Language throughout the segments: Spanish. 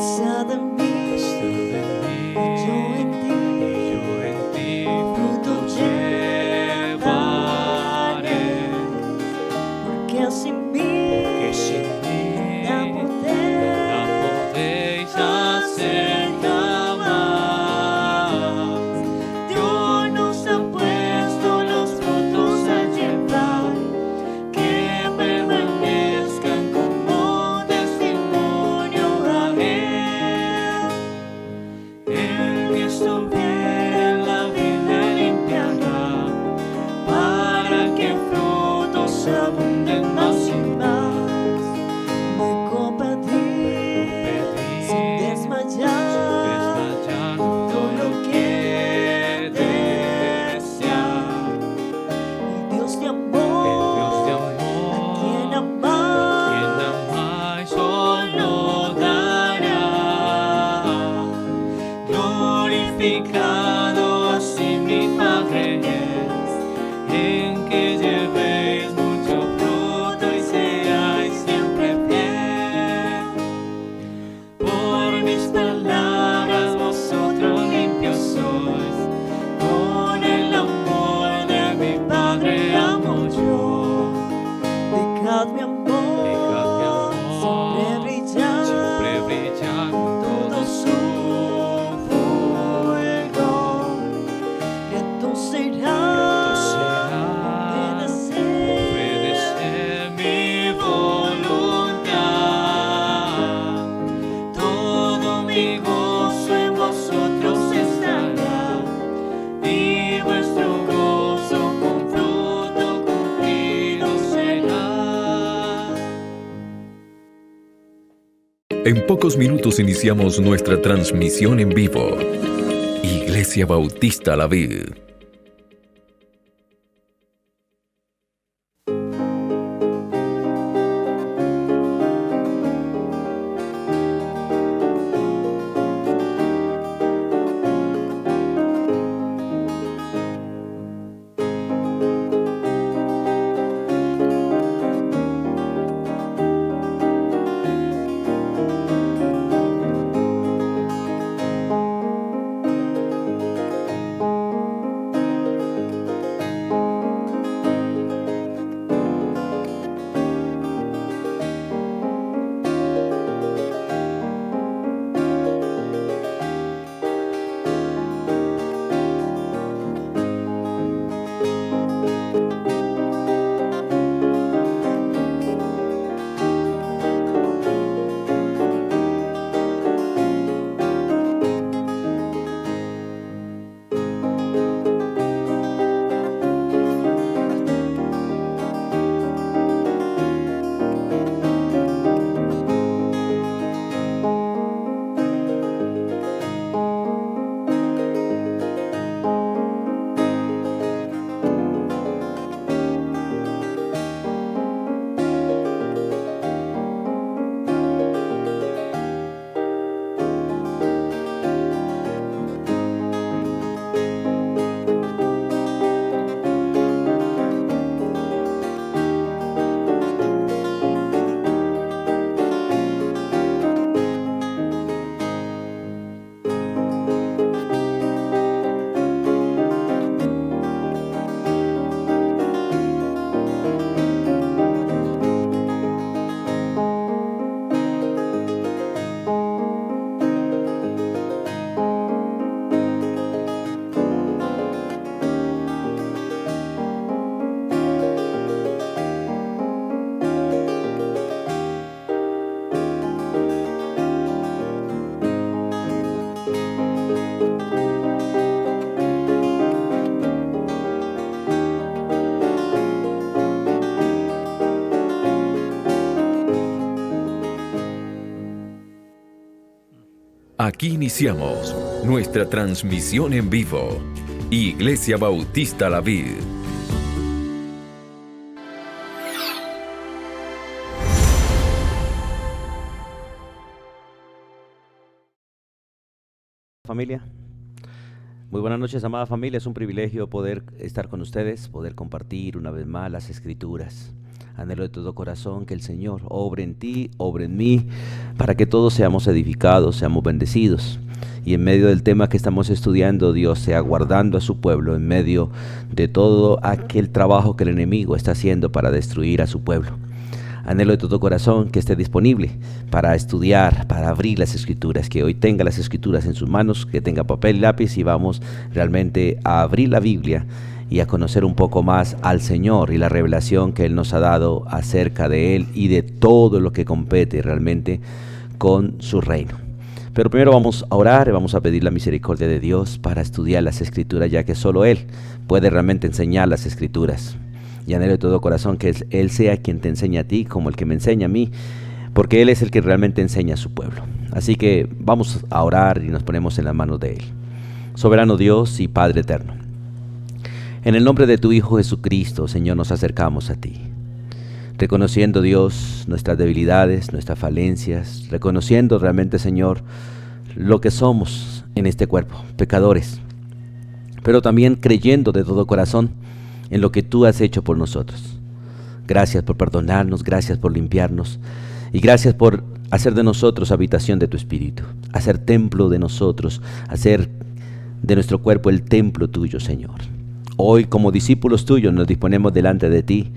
Pasa de mí, y yo en ti, fruto llevaré, porque sin mí nada podéis hacer jamás. Dios nos ha puesto los frutos a llevar, que permanezcan como testimonio a Él. El que estuviera en la vida limpiará, para que frutos abunden más y más. Me compadrí sin desmayar, todo lo que desear. El Dios de amor, a quien amar solo dará. Glorificado así mi Padre es, en que llevéis mucho fruto y seáis siempre fiel. Por mis palabras vosotros limpios sois, con el amor de mi Padre amo yo. Dejad mi amor siempre brillar con todo su fuego. Esto será obedecer mi voluntad. Todo mi gozo en vosotros estará, y vuestro gozo con fruto cumplido será. En pocos minutos iniciamos nuestra transmisión en vivo. Iglesia Bautista La Vid. Aquí iniciamos nuestra transmisión en vivo. Iglesia Bautista La Vid. Familia, muy buenas noches, amada familia. Es un privilegio poder estar con ustedes, poder compartir una vez más las Escrituras. Anhelo de todo corazón que el Señor obre en ti, obre en mí, para que todos seamos edificados, seamos bendecidos. Y en medio del tema que estamos estudiando, Dios sea guardando a su pueblo en medio de todo aquel trabajo que el enemigo está haciendo para destruir a su pueblo. Anhelo de todo corazón que esté disponible para estudiar, para abrir las Escrituras, que hoy tenga las Escrituras en sus manos, que tenga papel y lápiz y vamos realmente a abrir la Biblia y a conocer un poco más al Señor y la revelación que Él nos ha dado acerca de Él y de todo lo que compete realmente con su reino. Pero primero vamos a orar, vamos a pedir la misericordia de Dios para estudiar las Escrituras, ya que solo Él puede realmente enseñar las Escrituras. Y anhelo de todo corazón que Él sea quien te enseñe a ti como el que me enseña a mí, porque Él es el que realmente enseña a su pueblo. Así que vamos a orar y nos ponemos en las manos de Él. Soberano Dios y Padre eterno, en el nombre de tu Hijo Jesucristo, Señor, nos acercamos a ti, reconociendo, Dios, nuestras debilidades, nuestras falencias, reconociendo realmente, Señor, lo que somos en este cuerpo, pecadores, pero también creyendo de todo corazón en lo que tú has hecho por nosotros. Gracias por perdonarnos, gracias por limpiarnos y gracias por hacer de nosotros habitación de tu Espíritu, hacer templo de nosotros, hacer de nuestro cuerpo el templo tuyo, Señor. Hoy, como discípulos tuyos, nos disponemos delante de ti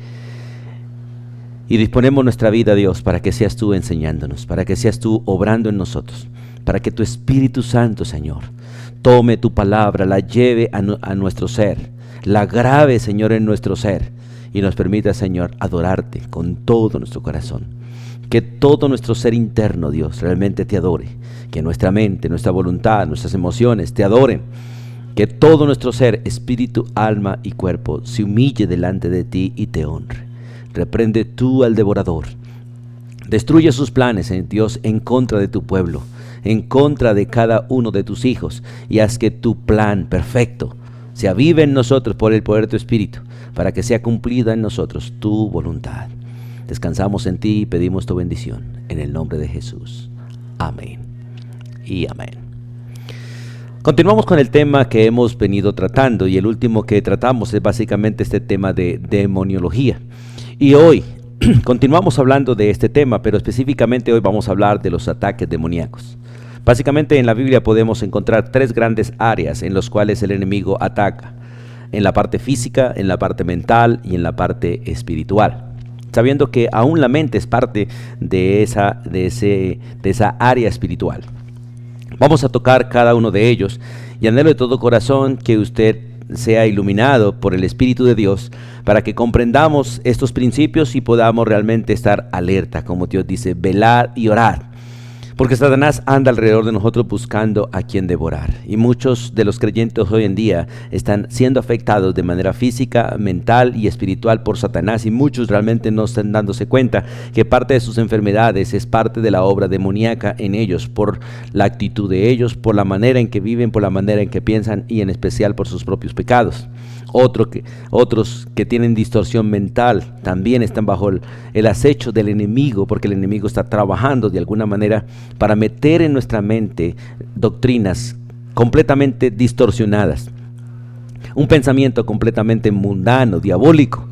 y disponemos nuestra vida, Dios, para que seas tú enseñándonos, para que seas tú obrando en nosotros, para que tu Espíritu Santo, Señor, tome tu palabra, la lleve a nuestro ser, la grave, Señor, en nuestro ser y nos permita, Señor, adorarte con todo nuestro corazón. Que todo nuestro ser interno, Dios, realmente te adore, que nuestra mente, nuestra voluntad, nuestras emociones te adoren. Que todo nuestro ser, espíritu, alma y cuerpo se humille delante de ti y te honre. Reprende tú al devorador. Destruye sus planes, Dios, en contra de tu pueblo, en contra de cada uno de tus hijos, y haz que tu plan perfecto se avive en nosotros por el poder de tu Espíritu, para que sea cumplida en nosotros tu voluntad. Descansamos en ti y pedimos tu bendición, en el nombre de Jesús. Amén y amén. Continuamos con el tema que hemos venido tratando y el último que tratamos es básicamente este tema de demoniología. Y hoy continuamos hablando de este tema, pero específicamente hoy vamos a hablar de los ataques demoníacos. Básicamente en la Biblia podemos encontrar tres grandes áreas en las cuales el enemigo ataca: en la parte física, en la parte mental y en la parte espiritual. Sabiendo que aún la mente es parte de esa área espiritual. Vamos a tocar cada uno de ellos y anhelo de todo corazón que usted sea iluminado por el Espíritu de Dios para que comprendamos estos principios y podamos realmente estar alerta, como Dios dice, velar y orar. Porque Satanás anda alrededor de nosotros buscando a quien devorar. Y muchos de los creyentes hoy en día están siendo afectados de manera física, mental y espiritual por Satanás. Y muchos realmente no están dándose cuenta que parte de sus enfermedades es parte de la obra demoníaca en ellos, por la actitud de ellos, por la manera en que viven, por la manera en que piensan y en especial por sus propios pecados. Otros que tienen distorsión mental también están bajo el acecho del enemigo, porque el enemigo está trabajando de alguna manera para meter en nuestra mente doctrinas completamente distorsionadas, un pensamiento completamente mundano, diabólico,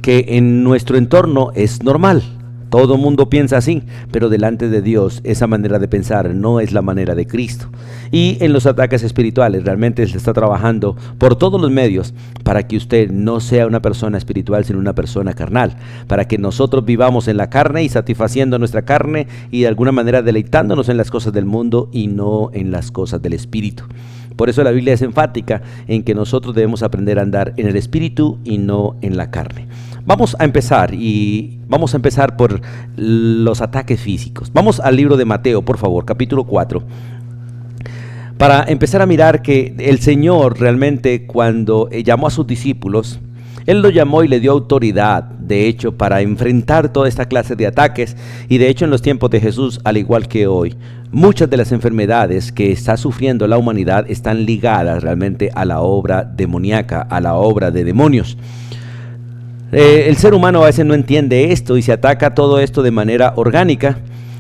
que en nuestro entorno es normal. Todo mundo piensa así, pero delante de Dios esa manera de pensar no es la manera de Cristo. Y en los ataques espirituales realmente se está trabajando por todos los medios para que usted no sea una persona espiritual, sino una persona carnal. Para que nosotros vivamos en la carne y satisfaciendo nuestra carne y de alguna manera deleitándonos en las cosas del mundo y no en las cosas del Espíritu. Por eso la Biblia es enfática en que nosotros debemos aprender a andar en el Espíritu y no en la carne. Vamos a empezar por los ataques físicos. Vamos al libro de Mateo, por favor, capítulo 4. Para empezar a mirar que el Señor realmente cuando llamó a sus discípulos, Él los llamó y le dio autoridad, de hecho, para enfrentar toda esta clase de ataques. Y de hecho en los tiempos de Jesús, al igual que hoy, muchas de las enfermedades que está sufriendo la humanidad están ligadas realmente a la obra demoníaca, a la obra de demonios. El ser humano a veces no entiende esto y se ataca todo esto de manera orgánica,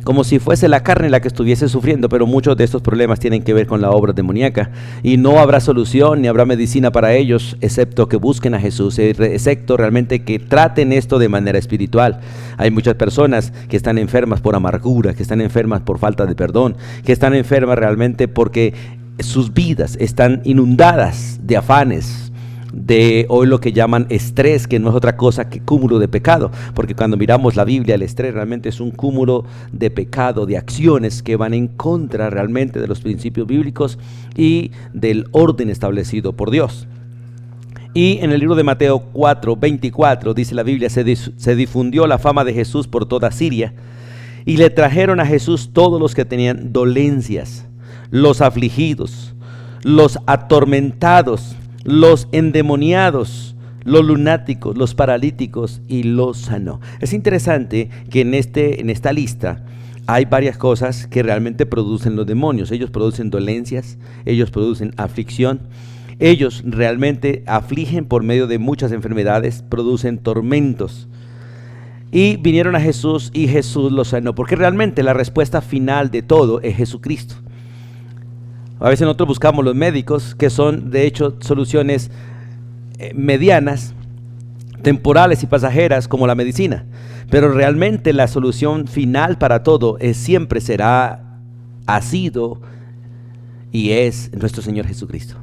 como si fuese la carne la que estuviese sufriendo, pero muchos de estos problemas tienen que ver con la obra demoníaca y no habrá solución ni habrá medicina para ellos, excepto que busquen a Jesús, excepto realmente que traten esto de manera espiritual. Hay muchas personas que están enfermas por amargura, que están enfermas por falta de perdón, que están enfermas realmente porque sus vidas están inundadas de afanes, de hoy lo que llaman estrés, que no es otra cosa que cúmulo de pecado, porque cuando miramos la Biblia, el estrés realmente es un cúmulo de pecado, de acciones que van en contra realmente de los principios bíblicos y del orden establecido por Dios. Y en el libro de Mateo 4:24 dice la Biblia: se difundió la fama de Jesús por toda Siria, y le trajeron a Jesús todos los que tenían dolencias, los afligidos, los atormentados, los endemoniados, los lunáticos, los paralíticos, y los sanó. Es interesante que en esta lista hay varias cosas que realmente producen los demonios. Ellos producen dolencias, ellos producen aflicción, ellos realmente afligen por medio de muchas enfermedades, producen tormentos. Y vinieron a Jesús y Jesús los sanó, porque realmente la respuesta final de todo es Jesucristo. A veces nosotros buscamos los médicos, que son de hecho soluciones medianas, temporales y pasajeras, como la medicina. Pero realmente la solución final para todo siempre será, ha sido y es nuestro Señor Jesucristo.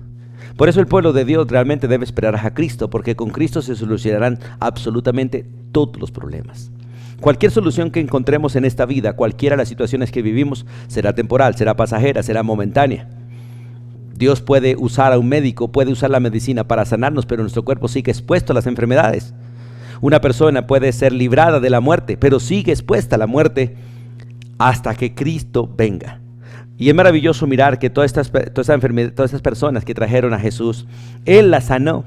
Por eso el pueblo de Dios realmente debe esperar a Cristo, porque con Cristo se solucionarán absolutamente todos los problemas. Cualquier solución que encontremos en esta vida, cualquiera de las situaciones que vivimos, será temporal, será pasajera, será momentánea. Dios puede usar a un médico, puede usar la medicina para sanarnos, pero nuestro cuerpo sigue expuesto a las enfermedades. Una persona puede ser librada de la muerte, pero sigue expuesta a la muerte hasta que Cristo venga. Y es maravilloso mirar que todas estas personas que trajeron a Jesús, Él las sanó.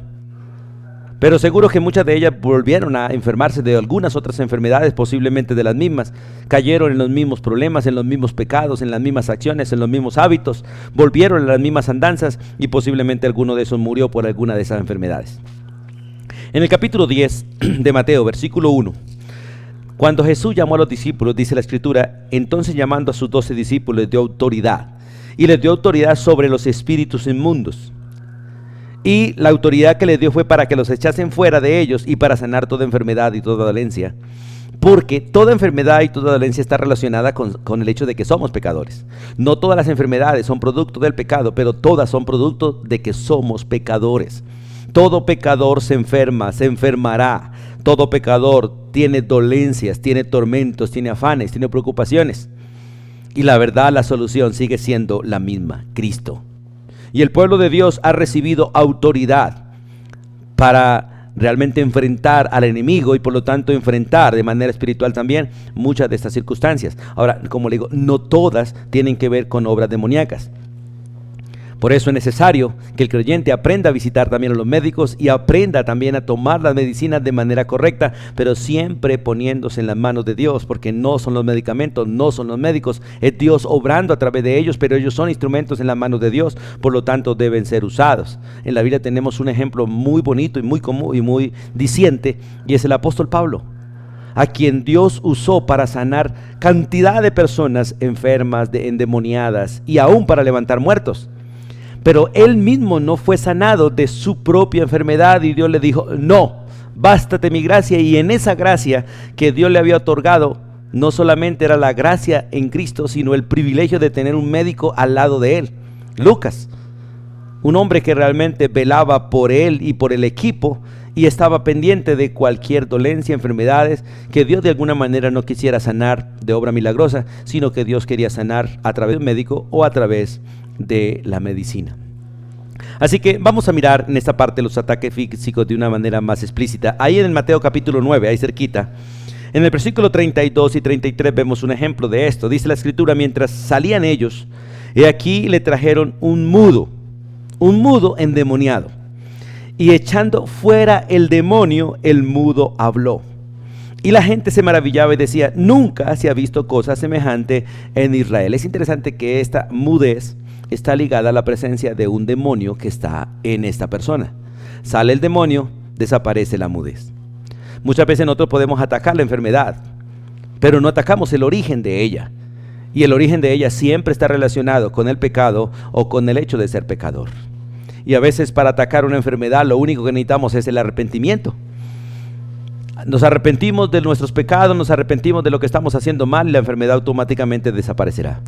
Pero seguro que muchas de ellas volvieron a enfermarse de algunas otras enfermedades, posiblemente de las mismas. Cayeron en los mismos problemas, en los mismos pecados, en las mismas acciones, en los mismos hábitos. Volvieron a las mismas andanzas y posiblemente alguno de esos murió por alguna de esas enfermedades. En el capítulo 10 de Mateo, versículo 1. Cuando Jesús llamó a los discípulos, dice la Escritura: entonces llamando a sus 12 discípulos les dio autoridad. Y les dio autoridad sobre los espíritus inmundos. Y la autoridad que les dio fue para que los echasen fuera de ellos y para sanar toda enfermedad y toda dolencia. Porque toda enfermedad y toda dolencia está relacionada con el hecho de que somos pecadores. No todas las enfermedades son producto del pecado, pero todas son producto de que somos pecadores. Todo pecador se enferma, se enfermará. Todo pecador tiene dolencias, tiene tormentos, tiene afanes, tiene preocupaciones. Y la verdad, la solución sigue siendo la misma: Cristo. Y el pueblo de Dios ha recibido autoridad para realmente enfrentar al enemigo y por lo tanto enfrentar de manera espiritual también muchas de estas circunstancias. Ahora, como le digo, no todas tienen que ver con obras demoníacas. Por eso es necesario que el creyente aprenda a visitar también a los médicos y aprenda también a tomar las medicinas de manera correcta, pero siempre poniéndose en las manos de Dios, porque no son los medicamentos, no son los médicos, es Dios obrando a través de ellos, pero ellos son instrumentos en las manos de Dios, por lo tanto deben ser usados. En la Biblia tenemos un ejemplo muy bonito y muy común y muy diciente, y es el apóstol Pablo, a quien Dios usó para sanar cantidad de personas enfermas, endemoniadas, y aún para levantar muertos. Pero él mismo no fue sanado de su propia enfermedad y Dios le dijo: no, bástate mi gracia. Y en esa gracia que Dios le había otorgado, no solamente era la gracia en Cristo, sino el privilegio de tener un médico al lado de él, Lucas, un hombre que realmente velaba por él y por el equipo y estaba pendiente de cualquier dolencia, enfermedades que Dios de alguna manera no quisiera sanar de obra milagrosa, sino que Dios quería sanar a través de un médico o a través de la medicina. Así que vamos a mirar en esta parte los ataques físicos de una manera más explícita. Ahí en el Mateo capítulo 9, ahí cerquita, en el versículo 32 y 33 vemos un ejemplo de esto. Dice la Escritura: mientras salían ellos, he aquí le trajeron un mudo endemoniado, y echando fuera el demonio, el mudo habló. Y la gente se maravillaba y decía: nunca se ha visto cosa semejante en Israel. Es interesante que esta mudez está ligada a la presencia de un demonio que está en esta persona. Sale el demonio, desaparece la mudez. Muchas veces nosotros podemos atacar la enfermedad, pero no atacamos el origen de ella. Y el origen de ella siempre está relacionado con el pecado o con el hecho de ser pecador. Y a veces para atacar una enfermedad lo único que necesitamos es el arrepentimiento. Nos arrepentimos de nuestros pecados, nos arrepentimos de lo que estamos haciendo mal y la enfermedad automáticamente desaparecerá.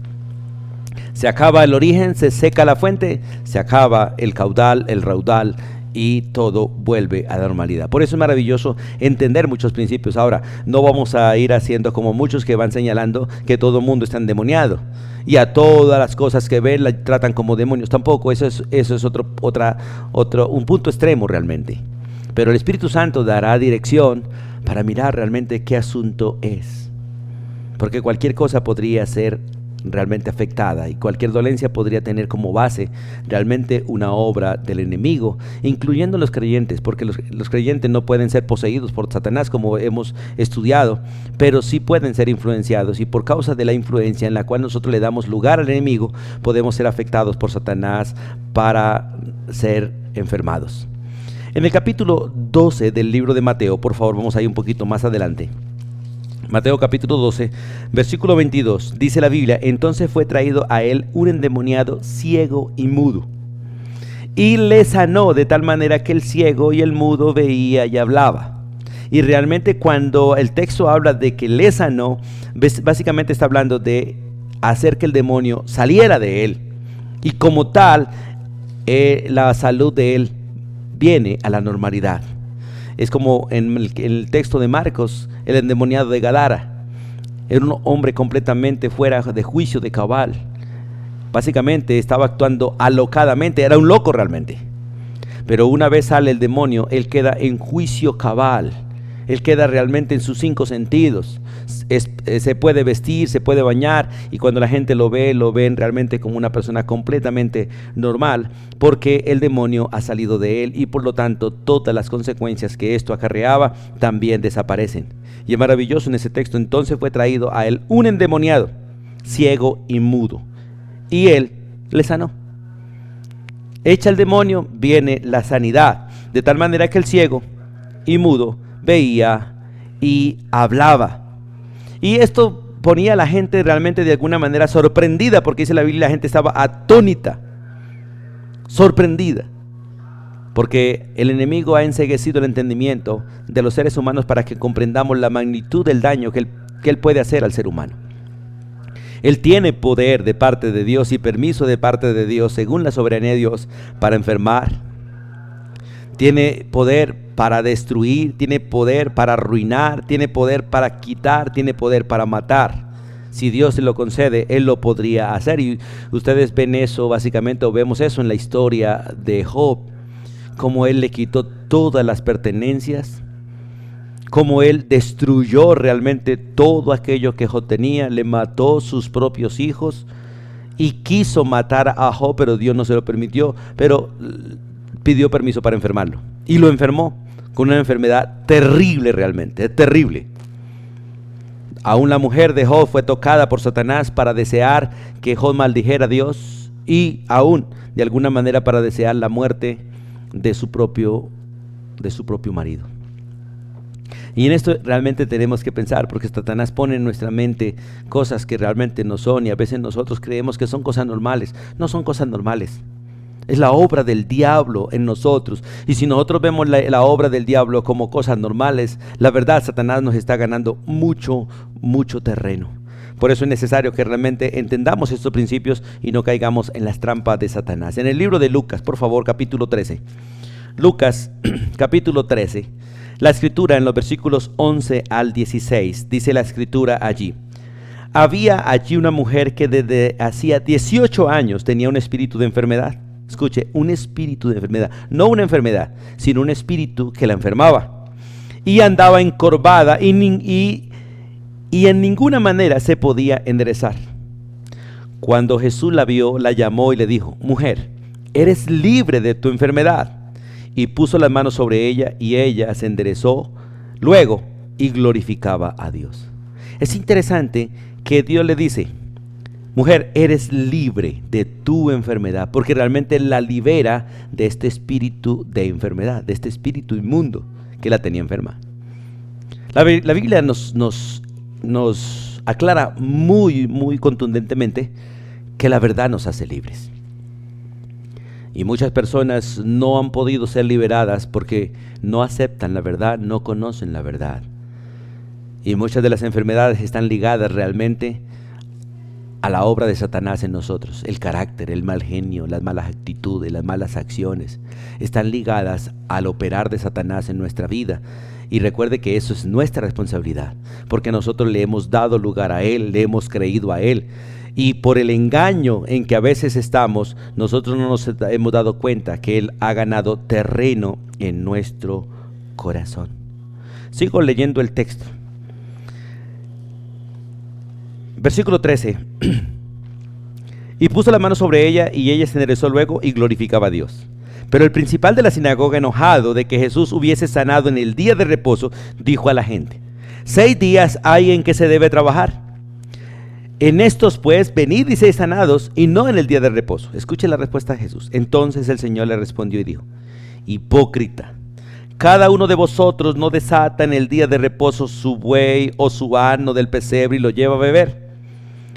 Se acaba el origen, se seca la fuente, se acaba el caudal, el raudal y todo vuelve a la normalidad. Por eso es maravilloso entender muchos principios. Ahora, no vamos a ir haciendo como muchos que van señalando que todo el mundo está endemoniado y a todas las cosas que ven la tratan como demonios. Tampoco, eso es un punto extremo realmente. Pero el Espíritu Santo dará dirección para mirar realmente qué asunto es. Porque cualquier cosa podría ser realmente afectada y cualquier dolencia podría tener como base realmente una obra del enemigo, incluyendo los creyentes, porque los creyentes no pueden ser poseídos por Satanás como hemos estudiado, pero sí pueden ser influenciados, y por causa de la influencia en la cual nosotros le damos lugar al enemigo, podemos ser afectados por Satanás para ser enfermados. En el capítulo 12 del libro de Mateo, por favor, vamos ahí un poquito más adelante. Mateo capítulo 12, versículo 22, dice la Biblia: entonces fue traído a él un endemoniado ciego y mudo, y le sanó de tal manera que el ciego y el mudo veía y hablaba. Y realmente cuando el texto habla de que le sanó, básicamente está hablando de hacer que el demonio saliera de él, y como tal, la salud de él viene a la normalidad. Es como en el texto de Marcos, el endemoniado de Gadara. Era un hombre completamente fuera de juicio de cabal. Básicamente estaba actuando alocadamente, era un loco realmente. Pero una vez sale el demonio, él queda en juicio cabal. Él queda realmente en sus 5 sentidos. Se puede vestir, se puede bañar, y cuando la gente lo ven realmente como una persona completamente normal, porque el demonio ha salido de él y por lo tanto todas las consecuencias que esto acarreaba también desaparecen. Y es maravilloso en ese texto: entonces fue traído a él un endemoniado, ciego y mudo, y él le sanó. Echa el demonio, viene la sanidad, de tal manera que el ciego y mudo veía y hablaba. Y esto ponía a la gente realmente de alguna manera sorprendida, porque dice la Biblia, la gente estaba atónita, sorprendida, porque el enemigo ha enceguecido el entendimiento de los seres humanos para que comprendamos la magnitud del daño que él puede hacer al ser humano. Él tiene poder de parte de Dios y permiso de parte de Dios, según la soberanía de Dios, para enfermar. Tiene poder para destruir, tiene poder para arruinar, tiene poder para quitar, tiene poder para matar. Si Dios se lo concede, Él lo podría hacer. Y ustedes ven eso básicamente, o vemos eso en la historia de Job, cómo Él le quitó todas las pertenencias, cómo Él destruyó realmente todo aquello que Job tenía, le mató sus propios hijos y quiso matar a Job, pero Dios no se lo permitió, pero pidió permiso para enfermarlo y lo enfermó con una enfermedad terrible, realmente terrible. Aún la mujer de Job fue tocada por Satanás para desear que Job maldijera a Dios, y aún de alguna manera para desear la muerte de su propio marido. Y en esto realmente tenemos que pensar, porque Satanás pone en nuestra mente cosas que realmente no son, y a veces nosotros creemos que son cosas normales. No son cosas normales. Es la obra del diablo en nosotros. Y si nosotros vemos la obra del diablo como cosas normales, la verdad, Satanás nos está ganando mucho terreno. Por eso es necesario que realmente entendamos estos principios y no caigamos en las trampas de Satanás. En el libro de Lucas, por favor, capítulo 13. Lucas, capítulo 13. La escritura en los versículos 11 al 16, dice la escritura allí: había allí una mujer que desde hacía 18 años tenía un espíritu de enfermedad. Escuche, un espíritu de enfermedad, no una enfermedad, sino un espíritu que la enfermaba. Y andaba encorvada y en ninguna manera se podía enderezar. Cuando Jesús la vio, la llamó y le dijo: mujer, eres libre de tu enfermedad. Y puso las manos sobre ella, y ella se enderezó luego y glorificaba a Dios. Es interesante que Dios le dice: mujer, eres libre de tu enfermedad, porque realmente la libera de este espíritu de enfermedad, de este espíritu inmundo que la tenía enferma. La Biblia nos aclara muy, muy contundentemente que la verdad nos hace libres. Y muchas personas no han podido ser liberadas porque no aceptan la verdad, no conocen la verdad. Y muchas de las enfermedades están ligadas realmente a la obra de Satanás en nosotros. El carácter, el mal genio, las malas actitudes, las malas acciones están ligadas al operar de Satanás en nuestra vida. Y recuerde que eso es nuestra responsabilidad, porque nosotros le hemos dado lugar a Él, le hemos creído a Él. Y por el engaño en que a veces estamos, nosotros no nos hemos dado cuenta que Él ha ganado terreno en nuestro corazón. Sigo leyendo el texto. Versículo 13. Y puso la mano sobre ella, y ella se enderezó luego y glorificaba a Dios. Pero el principal de la sinagoga, enojado de que Jesús hubiese sanado en el día de reposo, dijo a la gente: 6 días hay en que se debe trabajar. En estos pues, venid y sed sanados, y no en el día de reposo. Escuche la respuesta de Jesús. Entonces el Señor le respondió y dijo: hipócrita, cada uno de vosotros no desata en el día de reposo su buey o su asno del pesebre y lo lleva a beber.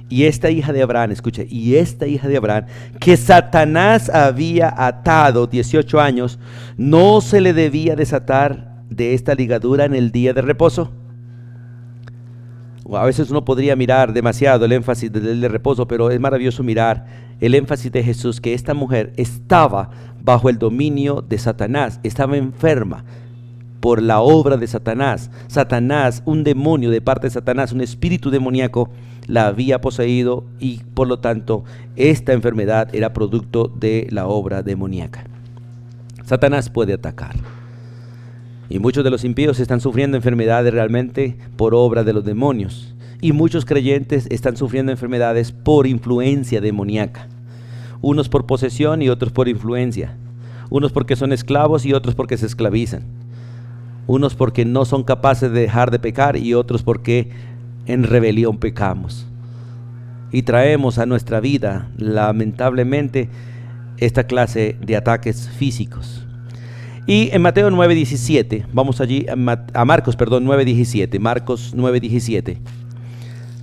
Y esta hija de Abraham, escuche, y esta hija de Abraham, que Satanás había atado 18 años, ¿no se le debía desatar de esta ligadura en el día de reposo? A veces uno podría mirar demasiado el énfasis del de reposo, pero es maravilloso mirar el énfasis de Jesús, que esta mujer estaba bajo el dominio de Satanás, estaba enferma por la obra de Satanás. Satanás, un demonio de parte de Satanás, un espíritu demoníaco, la había poseído, y por lo tanto esta enfermedad era producto de la obra demoníaca. Satanás puede atacar, y muchos de los impíos están sufriendo enfermedades realmente por obra de los demonios, y muchos creyentes están sufriendo enfermedades por influencia demoníaca, unos por posesión y otros por influencia, unos porque son esclavos y otros porque se esclavizan, unos porque no son capaces de dejar de pecar y otros porque en rebelión pecamos. Y traemos a nuestra vida, lamentablemente, esta clase de ataques físicos. Y en Mateo 9:17, vamos allí a Marcos 9:17, Marcos 9:17.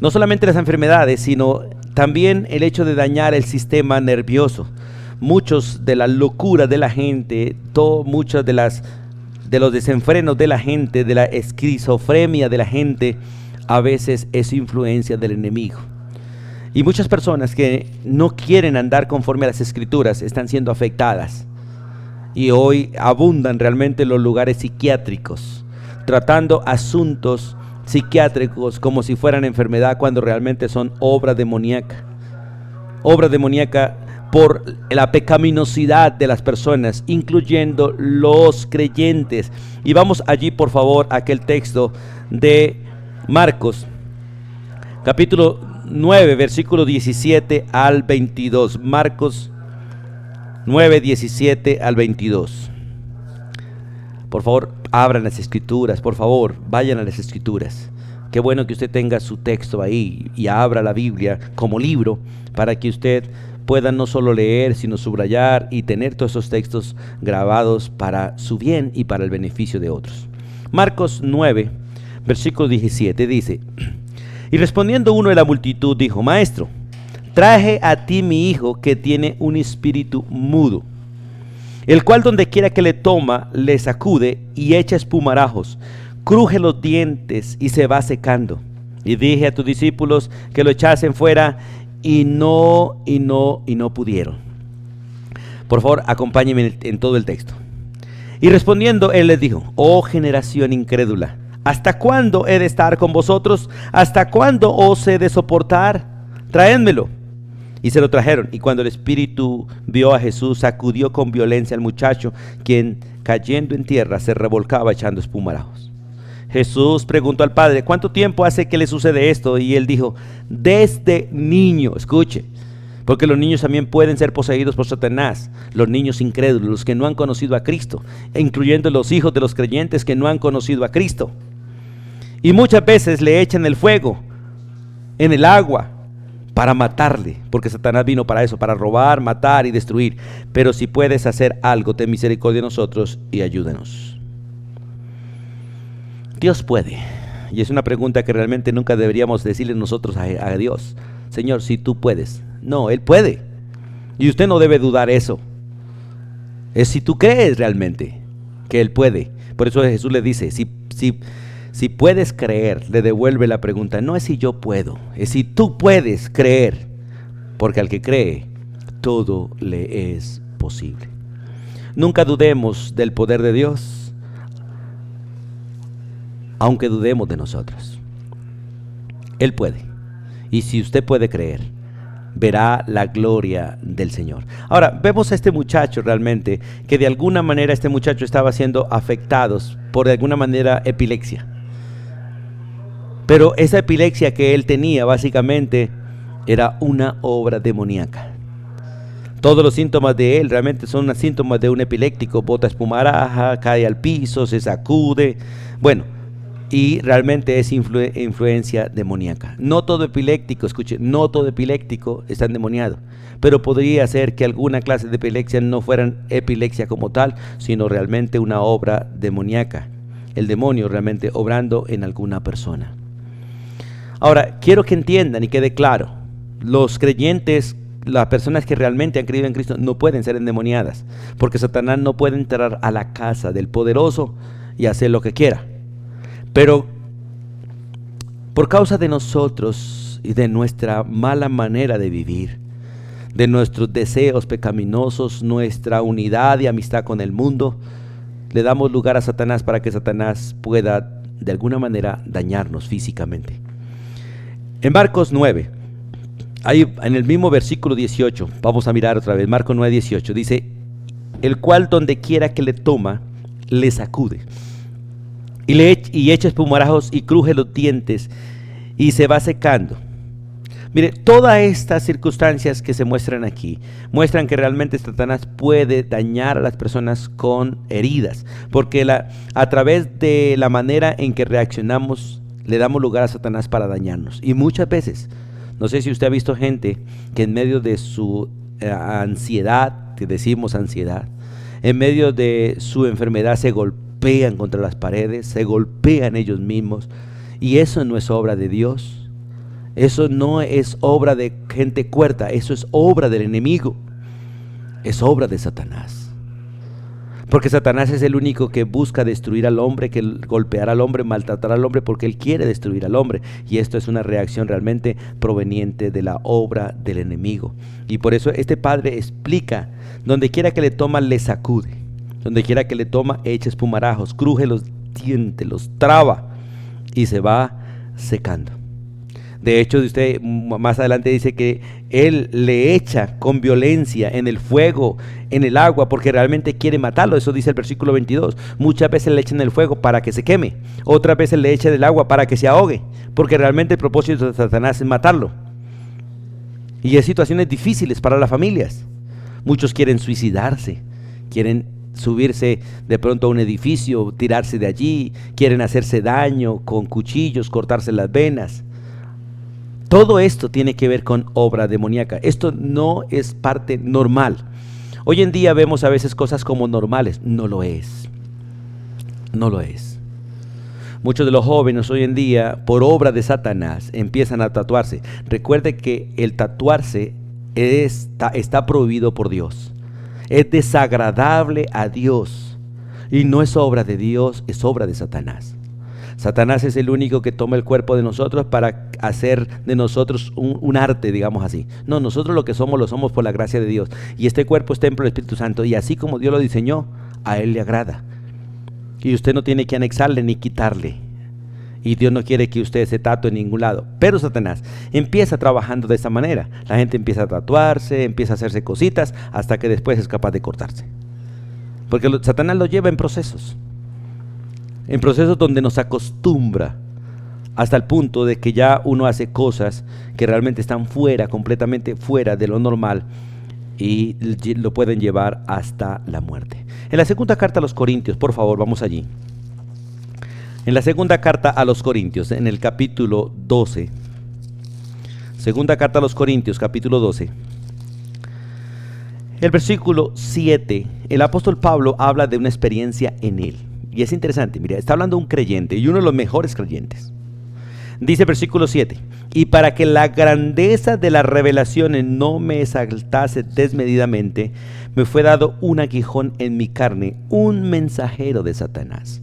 No solamente las enfermedades, sino también el hecho de dañar el sistema nervioso. Muchos de la locura de la gente, muchos de los desenfrenos de la gente, de la esquizofrenia de la gente, a veces es influencia del enemigo. Y muchas personas que no quieren andar conforme a las Escrituras están siendo afectadas. Y hoy abundan realmente los lugares psiquiátricos, tratando asuntos psiquiátricos como si fueran enfermedad, cuando realmente son obra demoníaca. Obra demoníaca por la pecaminosidad de las personas, incluyendo los creyentes. Y vamos allí, por favor, a aquel texto de Marcos, capítulo 9, versículo 17 al 22. Marcos 9, 17 al 22. Por favor, abran las Escrituras, por favor, vayan a las Escrituras. Qué bueno que usted tenga su texto ahí y abra la Biblia como libro, para que usted pueda no solo leer, sino subrayar y tener todos esos textos grabados para su bien y para el beneficio de otros. Marcos 9, versículo 17 dice: y respondiendo uno de la multitud dijo: Maestro, traje a ti mi hijo que tiene un espíritu mudo, el cual donde quiera que le toma, le sacude y echa espumarajos, cruje los dientes y se va secando. Y dije a tus discípulos que lo echasen fuera, y no pudieron. Por favor, acompáñenme en todo el texto. Y respondiendo él les dijo: oh generación incrédula, ¿hasta cuándo he de estar con vosotros? ¿Hasta cuándo os he de soportar? Traédmelo. Y se lo trajeron. Y cuando el espíritu vio a Jesús, sacudió con violencia al muchacho, quien cayendo en tierra se revolcaba echando espumarajos. Jesús preguntó al padre: ¿cuánto tiempo hace que le sucede esto? Y él dijo: desde niño. Escuche, porque los niños también pueden ser poseídos por Satanás. Los niños incrédulos, los que no han conocido a Cristo, incluyendo los hijos de los creyentes que no han conocido a Cristo. Y muchas veces le echan el fuego, en el agua, para matarle, porque Satanás vino para eso, para robar, matar y destruir. Pero si puedes hacer algo, ten misericordia de nosotros y ayúdanos. Dios puede, Y es una pregunta que realmente nunca deberíamos decirle nosotros a Dios. Señor, si tú puedes. No, Él puede. Y usted no debe dudar eso. Es si tú crees realmente que Él puede. Por eso Jesús le dice, si puedes creer, le devuelve la pregunta. No es si yo puedo, es si tú puedes creer. Porque al que cree, todo le es posible. Nunca dudemos del poder de Dios, aunque dudemos de nosotros. Él puede. Y si usted puede creer, verá la gloria del Señor. Ahora, vemos a este muchacho realmente, que de alguna manera este muchacho estaba siendo afectado por de alguna manera epilepsia. Pero esa epilepsia que él tenía básicamente era una obra demoníaca. Todos los síntomas de él realmente son los síntomas de un epiléptico. Bota espumaraja, cae al piso, se sacude. Bueno, y realmente es influencia demoníaca. No todo epiléptico, escuche, no todo epiléptico está endemoniado. Pero podría ser que alguna clase de epilepsia no fueran epilepsia como tal, sino realmente una obra demoníaca. El demonio realmente obrando en alguna persona. Ahora, quiero que entiendan y quede claro. Los creyentes, las personas que realmente han creído en Cristo no pueden ser endemoniadas, porque Satanás no puede entrar a la casa del poderoso y hacer lo que quiera. Pero por causa de nosotros y de nuestra mala manera de vivir, de nuestros deseos pecaminosos, nuestra unidad y amistad con el mundo, le damos lugar a Satanás para que Satanás pueda de alguna manera dañarnos físicamente. En Marcos 9, ahí en el mismo versículo 18, vamos a mirar otra vez, Marcos 9, 18, dice, el cual donde quiera que le toma, le sacude, y echa espumarajos y cruje los dientes, y se va secando. Mire, todas estas circunstancias que se muestran aquí, muestran que realmente Satanás puede dañar a las personas con heridas, porque a través de la manera en que reaccionamos, le damos lugar a Satanás para dañarnos. Y muchas veces, no sé si usted ha visto gente que en medio de su ansiedad, que decimos ansiedad, en medio de su enfermedad se golpean contra las paredes, se golpean ellos mismos, y eso no es obra de Dios, eso no es obra de gente cuerda, eso es obra del enemigo, es obra de Satanás. Porque Satanás es el único que busca destruir al hombre, que golpear al hombre, maltratar al hombre, porque él quiere destruir al hombre. Y esto es una reacción realmente proveniente de la obra del enemigo. Y por eso este padre explica, donde quiera que le toma, le sacude. Donde quiera que le toma, echa espumarajos, cruje los dientes, los traba y se va secando. De hecho, usted más adelante dice que él le echa con violencia en el fuego, en el agua, porque realmente quiere matarlo. Eso dice el versículo 22. Muchas veces le echan el fuego para que se queme. Otras veces le echan el agua para que se ahogue, porque realmente el propósito de Satanás es matarlo. Y hay situaciones difíciles para las familias. Muchos quieren suicidarse, quieren subirse de pronto a un edificio, tirarse de allí, quieren hacerse daño con cuchillos, cortarse las venas. Todo esto tiene que ver con obra demoníaca. Esto no es parte normal. Hoy en día vemos a veces cosas como normales. No lo es. No lo es. Muchos de los jóvenes hoy en día, por obra de Satanás, empiezan a tatuarse. Recuerde que el tatuarse está prohibido por Dios. Es desagradable a Dios. Y no es obra de Dios, es obra de Satanás. Satanás es el único que toma el cuerpo de nosotros para hacer de nosotros un arte, digamos así. No, nosotros lo somos por la gracia de Dios. Y este cuerpo es templo del Espíritu Santo. Y así como Dios lo diseñó, a Él le agrada. Y usted no tiene que anexarle ni quitarle. Y Dios no quiere que usted se tatúe en ningún lado. Pero Satanás empieza trabajando de esta manera. La gente empieza a tatuarse, empieza a hacerse cositas, hasta que después es capaz de cortarse. Porque Satanás lo lleva en procesos. En procesos donde nos acostumbra hasta el punto de que ya uno hace cosas que realmente están fuera, completamente fuera de lo normal, y lo pueden llevar hasta la muerte. En la segunda carta a los Corintios, por favor, vamos allí. En la segunda carta a los Corintios, en el capítulo 12. Segunda carta a los Corintios, capítulo 12. El versículo 7, el apóstol Pablo habla de una experiencia en él. Y es interesante, mira, está hablando un creyente y uno de los mejores creyentes. Dice versículo 7, y para que la grandeza de las revelaciones no me exaltase desmedidamente, me fue dado un aguijón en mi carne, un mensajero de Satanás.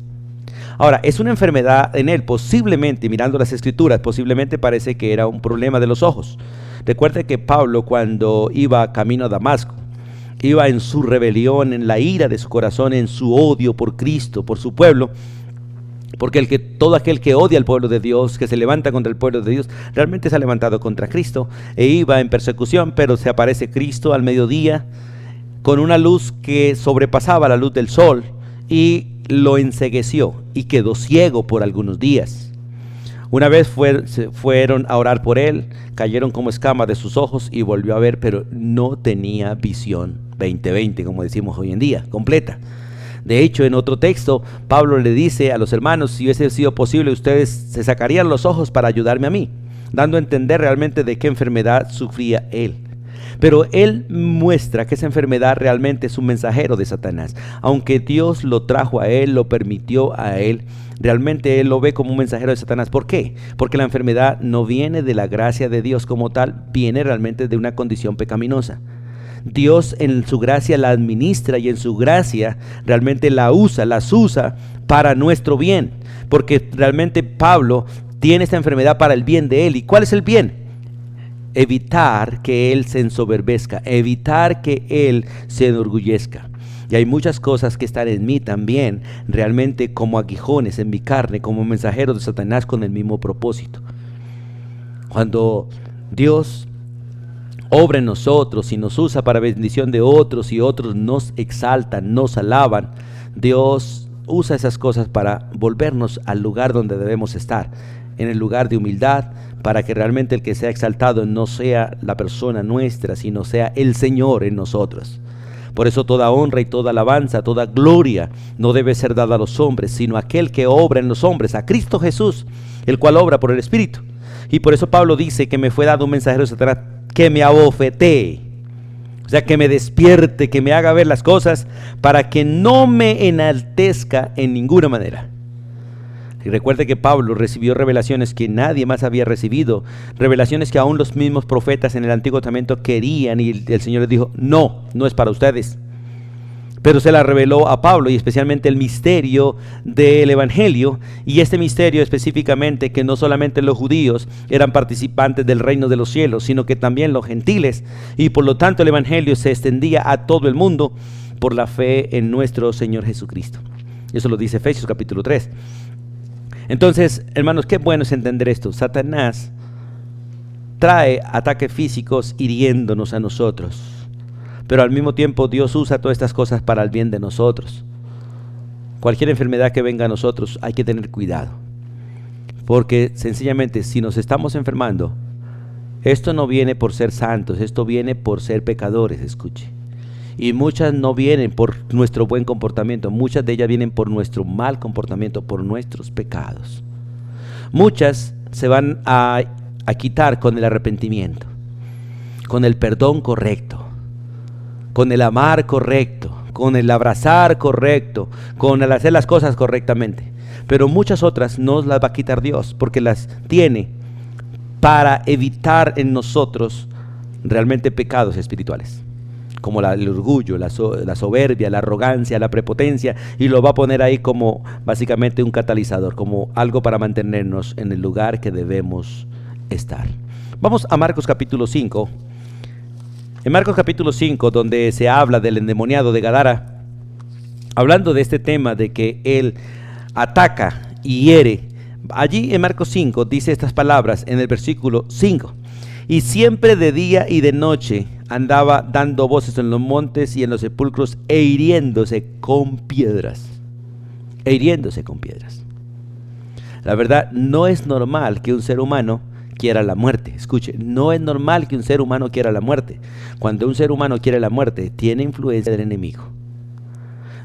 Ahora, es una enfermedad en él, posiblemente, mirando las escrituras, posiblemente parece que era un problema de los ojos. Recuerde que Pablo, cuando iba camino a Damasco, iba en su rebelión, en la ira de su corazón, en su odio por Cristo, por su pueblo, porque todo aquel que odia al pueblo de Dios, que se levanta contra el pueblo de Dios, realmente se ha levantado contra Cristo, e iba en persecución, pero se aparece Cristo al mediodía, con una luz que sobrepasaba la luz del sol, y lo encegueció, y quedó ciego por algunos días. Una vez fueron a orar por él, cayeron como escamas de sus ojos, y volvió a ver, pero no tenía visión 20/20, como decimos hoy en día, completa. De hecho, en otro texto, Pablo le dice a los hermanos, si hubiese sido posible, ustedes se sacarían los ojos para ayudarme a mí, dando a entender realmente de qué enfermedad sufría él. Pero él muestra que esa enfermedad realmente es un mensajero de Satanás. Aunque Dios lo trajo a él, lo permitió a él, realmente él lo ve como un mensajero de Satanás. ¿Por qué? Porque la enfermedad no viene de la gracia de Dios como tal, viene realmente de una condición pecaminosa. Dios en su gracia la administra, y en su gracia realmente las usa para nuestro bien, porque realmente Pablo tiene esta enfermedad para el bien de él. ¿Y cuál es el bien? Evitar que él se ensoberbezca, evitar que él se enorgullezca. Y hay muchas cosas que están en mí también, realmente como aguijones en mi carne, como mensajeros de Satanás con el mismo propósito. Cuando Dios obra en nosotros y nos usa para bendición de otros, y otros nos exaltan, nos alaban, Dios usa esas cosas para volvernos al lugar donde debemos estar, en el lugar de humildad, para que realmente el que sea exaltado no sea la persona nuestra, sino sea el Señor en nosotros. Por eso toda honra y toda alabanza, toda gloria no debe ser dada a los hombres, sino a aquel que obra en los hombres, a Cristo Jesús, el cual obra por el Espíritu. Y por eso Pablo dice que me fue dado un mensajero de Satanás que me abofetee, o sea, que me despierte, que me haga ver las cosas, para que no me enaltezca en ninguna manera. Y recuerde que Pablo recibió revelaciones que nadie más había recibido, revelaciones que aún los mismos profetas en el Antiguo Testamento querían, y el Señor les dijo, no es para ustedes. Pero se la reveló a Pablo, y especialmente el misterio del Evangelio, y este misterio específicamente, que no solamente los judíos eran participantes del reino de los cielos, sino que también los gentiles, y por lo tanto el Evangelio se extendía a todo el mundo por la fe en nuestro Señor Jesucristo. Eso lo dice Efesios capítulo 3. Entonces, hermanos, qué bueno es entender esto. Satanás trae ataques físicos hiriéndonos a nosotros, pero al mismo tiempo Dios usa todas estas cosas para el bien de nosotros. Cualquier enfermedad que venga a nosotros hay que tener cuidado, porque sencillamente si nos estamos enfermando, esto no viene por ser santos, esto viene por ser pecadores, escuche. Y muchas no vienen por nuestro buen comportamiento, muchas de ellas vienen por nuestro mal comportamiento, por nuestros pecados. Muchas se van a quitar con el arrepentimiento, con el perdón correcto, con el amar correcto, con el abrazar correcto, con el hacer las cosas correctamente. Pero muchas otras no las va a quitar Dios, porque las tiene para evitar en nosotros realmente pecados espirituales, como el orgullo, la soberbia, la arrogancia, la prepotencia, y lo va a poner ahí como básicamente un catalizador, como algo para mantenernos en el lugar que debemos estar. Vamos a Marcos capítulo 5. En Marcos capítulo 5, donde se habla del endemoniado de Gadara, hablando de este tema de que él ataca y hiere. Allí en Marcos 5 dice estas palabras en el versículo 5: y siempre de día y de noche andaba dando voces en los montes y en los sepulcros, e hiriéndose con piedras. La verdad, no es normal que un ser humano quiera la muerte. Escuche, no es normal que un ser humano quiera la muerte. Cuando un ser humano quiere la muerte, tiene influencia del enemigo.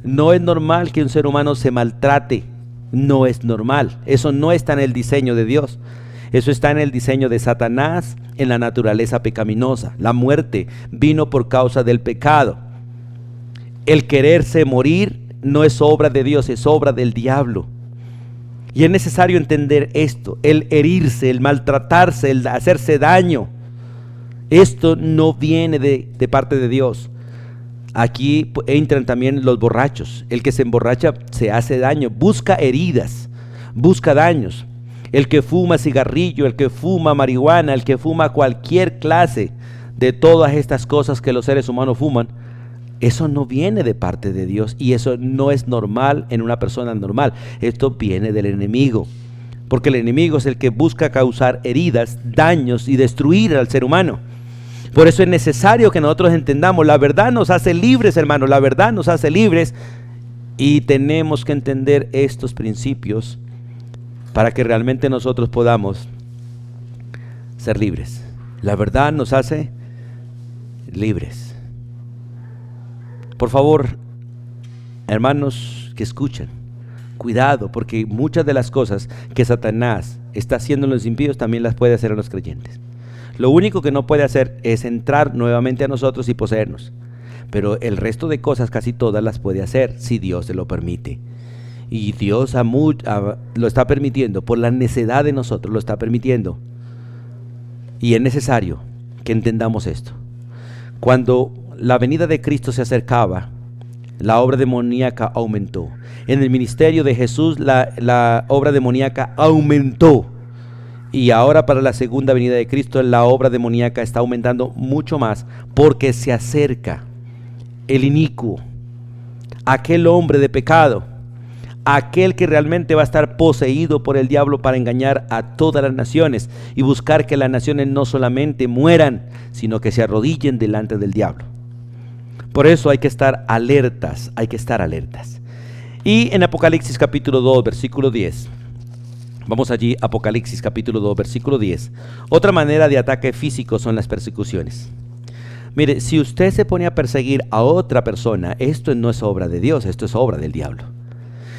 No es normal que un ser humano se maltrate. No es normal. Eso no está en el diseño de Dios. Eso está en el diseño de Satanás, en la naturaleza pecaminosa. La muerte vino por causa del pecado. El quererse morir no es obra de Dios, es obra del diablo. Y es necesario entender esto, el herirse, el maltratarse, el hacerse daño. Esto no viene de parte de Dios. Aquí entran también los borrachos. El que se emborracha se hace daño, busca heridas, busca daños. El que fuma cigarrillo, el que fuma marihuana, el que fuma cualquier clase de todas estas cosas que los seres humanos fuman, eso no viene de parte de Dios y eso no es normal en una persona normal. Esto viene del enemigo, porque el enemigo es el que busca causar heridas, daños y destruir al ser humano. Por eso es necesario que nosotros entendamos, la verdad nos hace libres, hermanos, la verdad nos hace libres y tenemos que entender estos principios para que realmente nosotros podamos ser libres. La verdad nos hace libres. Por favor, hermanos que escuchan, cuidado, porque muchas de las cosas que Satanás está haciendo en los impíos también las puede hacer en los creyentes. Lo único que no puede hacer es entrar nuevamente a nosotros y poseernos, pero el resto de cosas casi todas las puede hacer si Dios se lo permite. Y Dios lo está permitiendo, por la necedad de nosotros lo está permitiendo. Y es necesario que entendamos esto. Cuando la venida de Cristo se acercaba, la obra demoníaca aumentó. En el ministerio de Jesús la obra demoníaca aumentó. Y ahora para la segunda venida de Cristo la obra demoníaca está aumentando mucho más, porque se acerca el inicuo, aquel hombre de pecado, aquel que realmente va a estar poseído por el diablo para engañar a todas las naciones y buscar que las naciones no solamente mueran, sino que se arrodillen delante del diablo. Por eso hay que estar alertas, hay que estar alertas. Y en Apocalipsis capítulo 2, versículo 10, vamos allí, Apocalipsis capítulo 2, versículo 10. Otra manera de ataque físico son las persecuciones. Mire, si usted se pone a perseguir a otra persona, esto no es obra de Dios, esto es obra del diablo.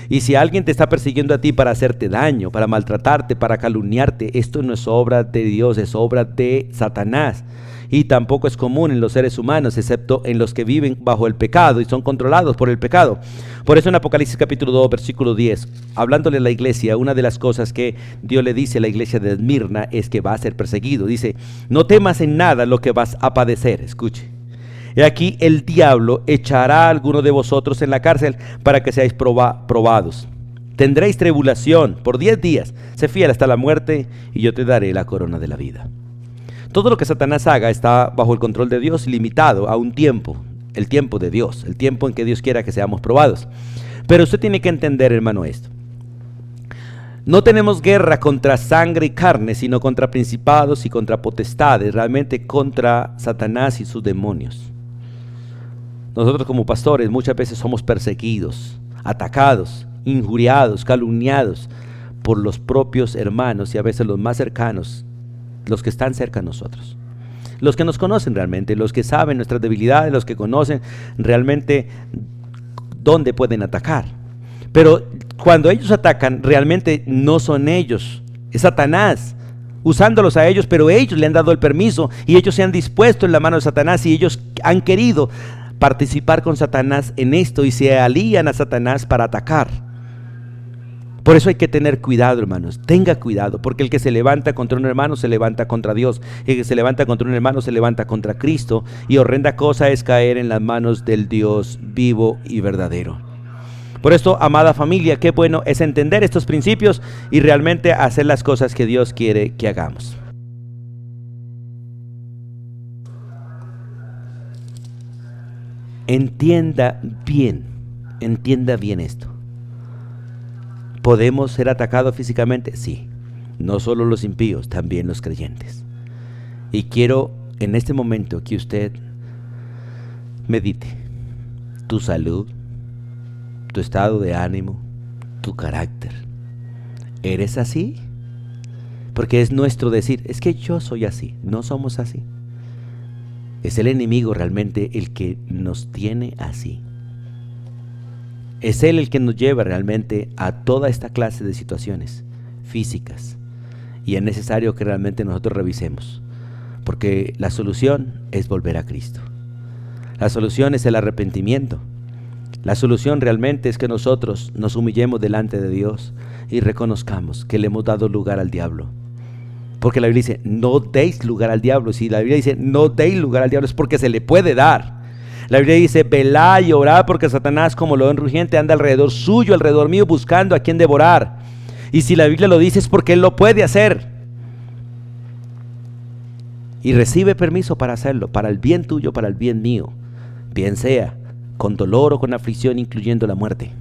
Y si alguien te está persiguiendo a ti para hacerte daño, para maltratarte, para calumniarte, esto no es obra de Dios, es obra de Satanás. Y tampoco es común en los seres humanos, excepto en los que viven bajo el pecado y son controlados por el pecado. Por eso en Apocalipsis capítulo 2, versículo 10, hablándole a la iglesia, una de las cosas que Dios le dice a la iglesia de Esmirna es que va a ser perseguido. Dice, no temas en nada lo que vas a padecer. Escuche. He aquí el diablo echará a alguno de vosotros en la cárcel para que seáis probados. Tendréis tribulación por 10 días. Sé fiel hasta la muerte y yo te daré la corona de la vida. Todo lo que Satanás haga está bajo el control de Dios, limitado a un tiempo, el tiempo de Dios, el tiempo en que Dios quiera que seamos probados. Pero usted tiene que entender, hermano, esto. No tenemos guerra contra sangre y carne, sino contra principados y contra potestades, realmente contra Satanás y sus demonios. Nosotros como pastores muchas veces somos perseguidos, atacados, injuriados, calumniados por los propios hermanos y a veces los más cercanos, los que están cerca de nosotros, los que nos conocen realmente, los que saben nuestras debilidades, los que conocen realmente dónde pueden atacar. Pero cuando ellos atacan, realmente no son ellos, es Satanás usándolos a ellos, pero ellos le han dado el permiso y ellos se han dispuesto en la mano de Satanás y ellos han querido participar con Satanás en esto y se alían a Satanás para atacar. Por eso hay que tener cuidado, hermanos, tenga cuidado, porque el que se levanta contra un hermano se levanta contra Dios, el que se levanta contra un hermano se levanta contra Cristo, y horrenda cosa es caer en las manos del Dios vivo y verdadero. Por esto, amada familia, qué bueno es entender estos principios y realmente hacer las cosas que Dios quiere que hagamos. Entienda bien esto. ¿Podemos ser atacados físicamente? Sí. No solo los impíos, también los creyentes. Y quiero en este momento que usted medite tu salud, tu estado de ánimo, tu carácter. ¿Eres así? Porque es nuestro decir, es que yo soy así. No somos así. Es el enemigo realmente el que nos tiene así. Es Él el que nos lleva realmente a toda esta clase de situaciones físicas. Y es necesario que realmente nosotros revisemos. Porque la solución es volver a Cristo. La solución es el arrepentimiento. La solución realmente es que nosotros nos humillemos delante de Dios y reconozcamos que le hemos dado lugar al diablo. Porque la Biblia dice, no deis lugar al diablo. Si la Biblia dice, no deis lugar al diablo, es porque se le puede dar. La Biblia dice, velad y orad porque Satanás, como león rugiente, anda alrededor suyo, alrededor mío, buscando a quien devorar. Y si la Biblia lo dice es porque él lo puede hacer. Y recibe permiso para hacerlo, para el bien tuyo, para el bien mío. Bien sea con dolor o con aflicción, incluyendo la muerte.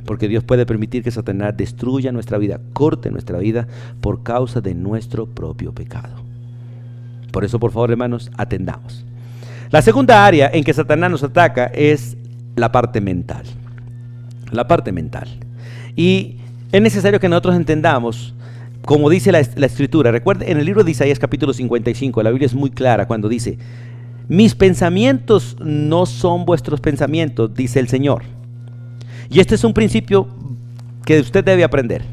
Porque Dios puede permitir que Satanás destruya nuestra vida, corte nuestra vida por causa de nuestro propio pecado. Por eso, por favor, hermanos, atendamos. La segunda área en que Satanás nos ataca es la parte mental. La parte mental. Y es necesario que nosotros entendamos, como dice la Escritura. Recuerden, en el libro de Isaías capítulo 55, la Biblia es muy clara cuando dice, mis pensamientos no son vuestros pensamientos, dice el Señor. Y este es un principio que usted debe aprender.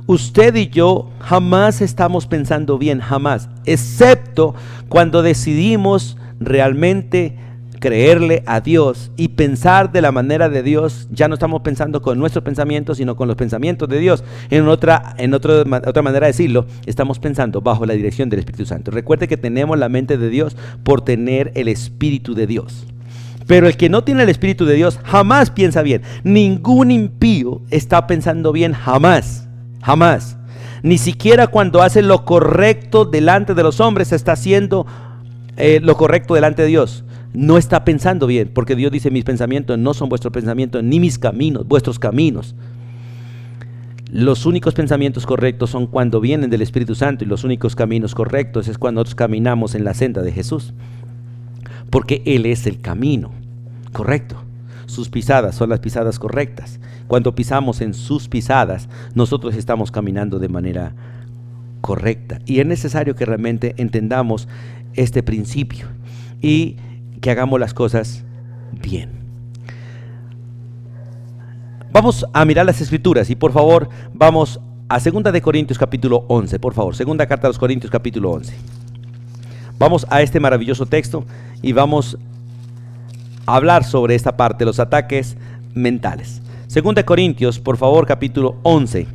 Usted y yo jamás estamos pensando bien, jamás, excepto cuando decidimos realmente creerle a Dios y pensar de la manera de Dios. Ya no estamos pensando con nuestros pensamientos, sino con los pensamientos de Dios. En otra manera de decirlo, estamos pensando bajo la dirección del Espíritu Santo. Recuerde que tenemos la mente de Dios por tener el Espíritu de Dios. Pero el que no tiene el Espíritu de Dios jamás piensa bien. Ningún impío está pensando bien, jamás, jamás. Ni siquiera cuando hace lo correcto delante de los hombres está haciendo lo correcto delante de Dios. No está pensando bien, porque Dios dice, mis pensamientos no son vuestros pensamientos, ni mis caminos, vuestros caminos. Los únicos pensamientos correctos son cuando vienen del Espíritu Santo, y los únicos caminos correctos es cuando nosotros caminamos en la senda de Jesús. Porque Él es el camino correcto. Sus pisadas son las pisadas correctas. Cuando pisamos en sus pisadas, nosotros estamos caminando de manera correcta. Y es necesario que realmente entendamos este principio y que hagamos las cosas bien. Vamos a mirar las Escrituras y por favor vamos a 2 de Corintios capítulo 11, por favor. Segunda carta a los Corintios capítulo 11. Vamos a este maravilloso texto y vamos a hablar sobre esta parte, los ataques mentales. 2 Corintios, por favor, capítulo 11,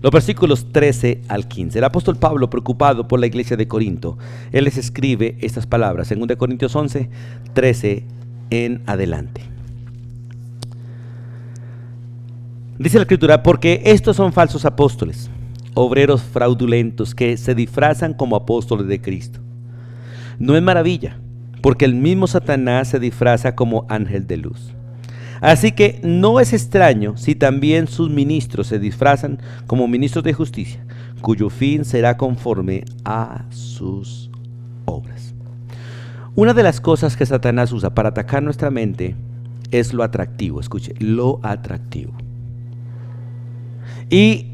los versículos 13 al 15. El apóstol Pablo, preocupado por la iglesia de Corinto, él les escribe estas palabras, 2 Corintios 11, 13 en adelante. Dice la Escritura, porque estos son falsos apóstoles, obreros fraudulentos que se disfrazan como apóstoles de Cristo. No es maravilla, porque el mismo Satanás se disfraza como ángel de luz. Así que no es extraño si también sus ministros se disfrazan como ministros de justicia, cuyo fin será conforme a sus obras. Una de las cosas que Satanás usa para atacar nuestra mente es lo atractivo. Escuche, lo atractivo. Y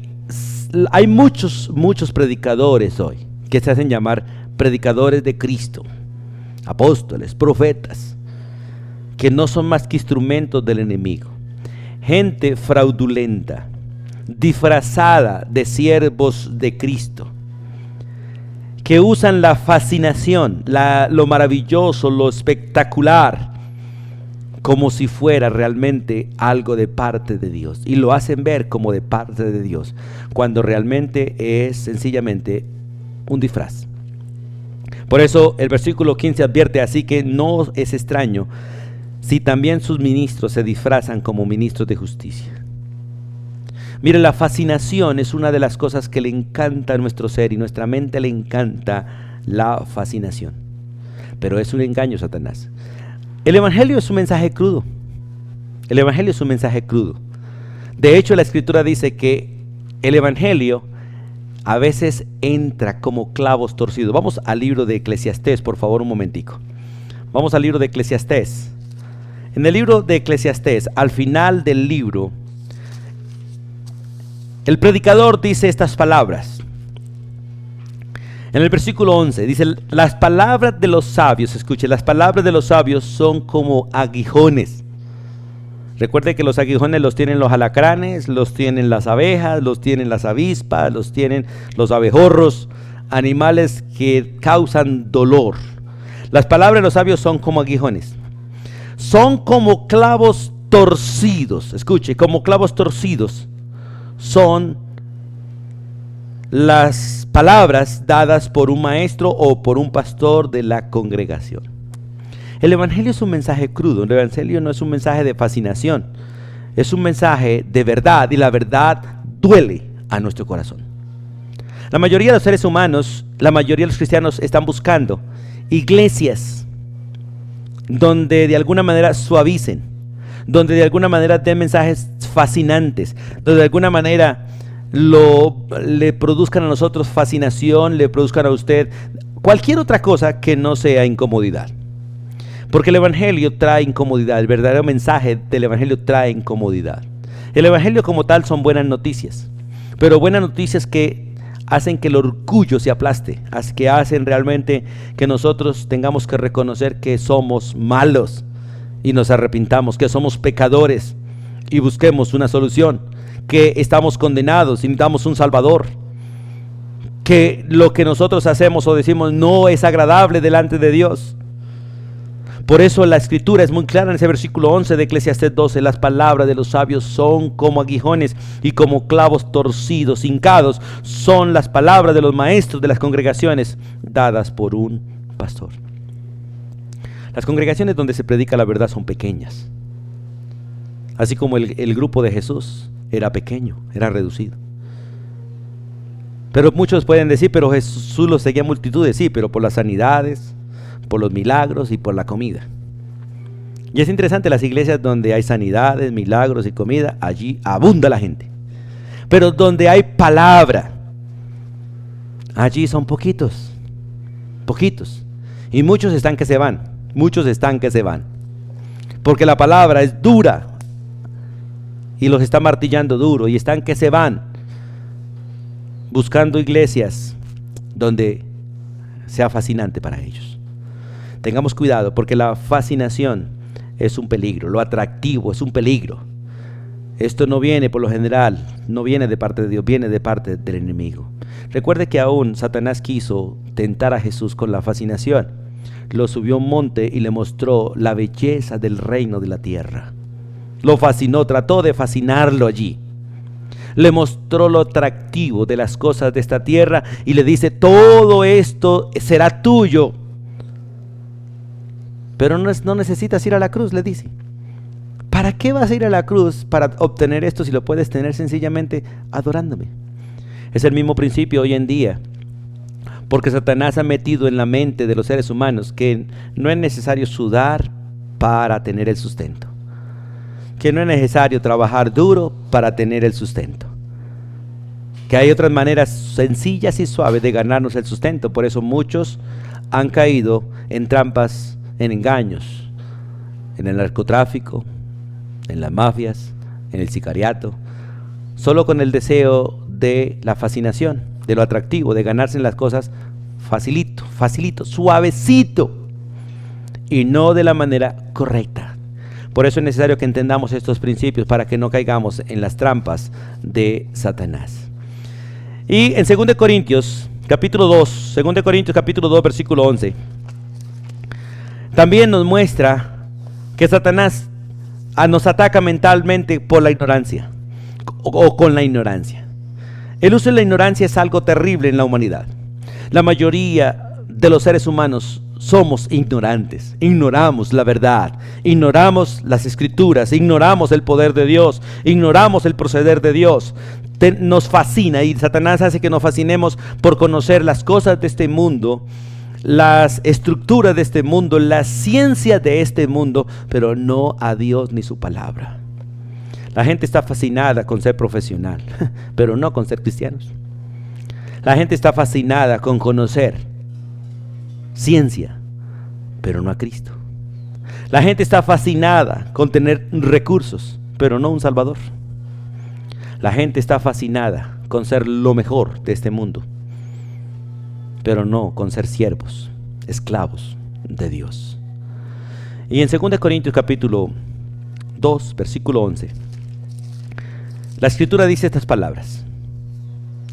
hay muchos predicadores hoy que se hacen llamar predicadores de Cristo, apóstoles, profetas, que no son más que instrumentos del enemigo. Gente fraudulenta, disfrazada de siervos de Cristo, que usan la fascinación, lo maravilloso, lo espectacular, como si fuera realmente algo de parte de Dios, y lo hacen ver como de parte de Dios, cuando realmente es sencillamente un disfraz. Por eso el versículo 15 advierte, así que no es extraño si también sus ministros se disfrazan como ministros de justicia. Mire, la fascinación es una de las cosas que le encanta a nuestro ser, y nuestra mente le encanta la fascinación, pero es un engaño, Satanás. El evangelio es un mensaje crudo. El evangelio es un mensaje crudo. De hecho, la Escritura dice que el evangelio a veces entra como clavos torcidos. Vamos al libro de Eclesiastés, por favor, un momentico. Vamos al libro de Eclesiastés. En el libro de Eclesiastés, al final del libro, el predicador dice estas palabras. En el versículo 11 dice, las palabras de los sabios, escuche, las palabras de los sabios son como aguijones. Recuerde que los aguijones los tienen los alacranes, los tienen las abejas, los tienen las avispas, los tienen los abejorros, animales que causan dolor. Las palabras de los sabios son como aguijones. Son como clavos torcidos, escuche, como clavos torcidos son las palabras dadas por un maestro o por un pastor de la congregación. El evangelio es un mensaje crudo, el evangelio no es un mensaje de fascinación, es un mensaje de verdad, y la verdad duele a nuestro corazón. La mayoría de los seres humanos, la mayoría de los cristianos están buscando iglesias donde de alguna manera suavicen, donde de alguna manera den mensajes fascinantes, donde de alguna manera le produzcan a nosotros fascinación, le produzcan a usted cualquier otra cosa que no sea incomodidad. Porque el evangelio trae incomodidad, el verdadero mensaje del evangelio trae incomodidad. El evangelio como tal son buenas noticias, pero buenas noticias que hacen que el orgullo se aplaste, que hacen realmente que nosotros tengamos que reconocer que somos malos y nos arrepintamos, que somos pecadores y busquemos una solución, que estamos condenados y necesitamos un Salvador, que lo que nosotros hacemos o decimos no es agradable delante de Dios. Por eso la escritura es muy clara en ese versículo 11 de Eclesiastés 12, las palabras de los sabios son como aguijones y como clavos torcidos, hincados, son las palabras de los maestros de las congregaciones dadas por un pastor. Las congregaciones donde se predica la verdad son pequeñas, así como el grupo de Jesús era pequeño, era reducido. Pero muchos pueden decir, pero Jesús los seguía multitudes, sí, pero por las sanidades, por los milagros y por la comida. Y es interesante, las iglesias donde hay sanidades, milagros y comida, allí abunda la gente. Pero donde hay palabra, allí son poquitos. Y muchos están que se van, porque la palabra es dura y los está martillando duro, y están que se van buscando iglesias donde sea fascinante para ellos. Tengamos cuidado, porque la fascinación es un peligro, lo atractivo es un peligro. Esto no viene por lo general, no viene de parte de Dios, viene de parte del enemigo. Recuerde que aún Satanás quiso tentar a Jesús con la fascinación. Lo subió a un monte y le mostró la belleza del reino de la tierra. Lo fascinó, trató de fascinarlo allí. Le mostró lo atractivo de las cosas de esta tierra y le dice, todo esto será tuyo. Pero no necesitas ir a la cruz, le dice. ¿Para qué vas a ir a la cruz para obtener esto si lo puedes tener sencillamente adorándome? Es el mismo principio hoy en día, porque Satanás ha metido en la mente de los seres humanos que no es necesario sudar para tener el sustento, que no es necesario trabajar duro para tener el sustento, que hay otras maneras sencillas y suaves de ganarnos el sustento. Por eso muchos han caído en trampas, en engaños, en el narcotráfico, en las mafias, en el sicariato, solo con el deseo de la fascinación, de lo atractivo, de ganarse las cosas facilito, suavecito, y no de la manera correcta. Por eso es necesario que entendamos estos principios para que no caigamos en las trampas de Satanás. Y en 2 Corintios capítulo 2, versículo 11, también nos muestra que Satanás nos ataca mentalmente por la ignorancia o con la ignorancia. El uso de la ignorancia es algo terrible en la humanidad. La mayoría de los seres humanos somos ignorantes, ignoramos la verdad, ignoramos las escrituras, ignoramos el poder de Dios, ignoramos el proceder de Dios. Nos fascina, y Satanás hace que nos fascinemos por conocer las cosas de este mundo, las estructuras de este mundo, la ciencia de este mundo, pero no a Dios ni su palabra. La gente está fascinada con ser profesional, pero no con ser cristianos. La gente está fascinada con conocer ciencia, pero no a Cristo. La gente está fascinada con tener recursos, pero no un Salvador. La gente está fascinada con ser lo mejor de este mundo, pero no con ser siervos, esclavos de Dios. Y en 2 Corintios capítulo 2, versículo 11, la escritura dice estas palabras.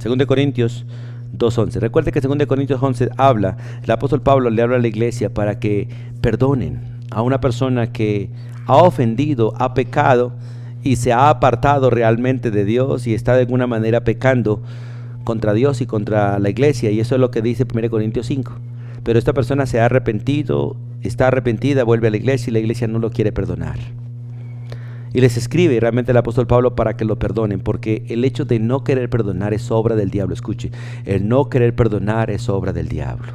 2 Corintios 2:11. Recuerde que 2 Corintios 11 habla, el apóstol Pablo le habla a la iglesia para que perdonen a una persona que ha ofendido, ha pecado y se ha apartado realmente de Dios y está de alguna manera pecando contra Dios y contra la iglesia, y eso es lo que dice 1 Corintios 5. Pero esta persona se ha arrepentido, está arrepentida, vuelve a la iglesia y la iglesia no lo quiere perdonar. Y les escribe realmente el apóstol Pablo para que lo perdonen, porque el hecho de no querer perdonar es obra del diablo. Escuche, el no querer perdonar es obra del diablo.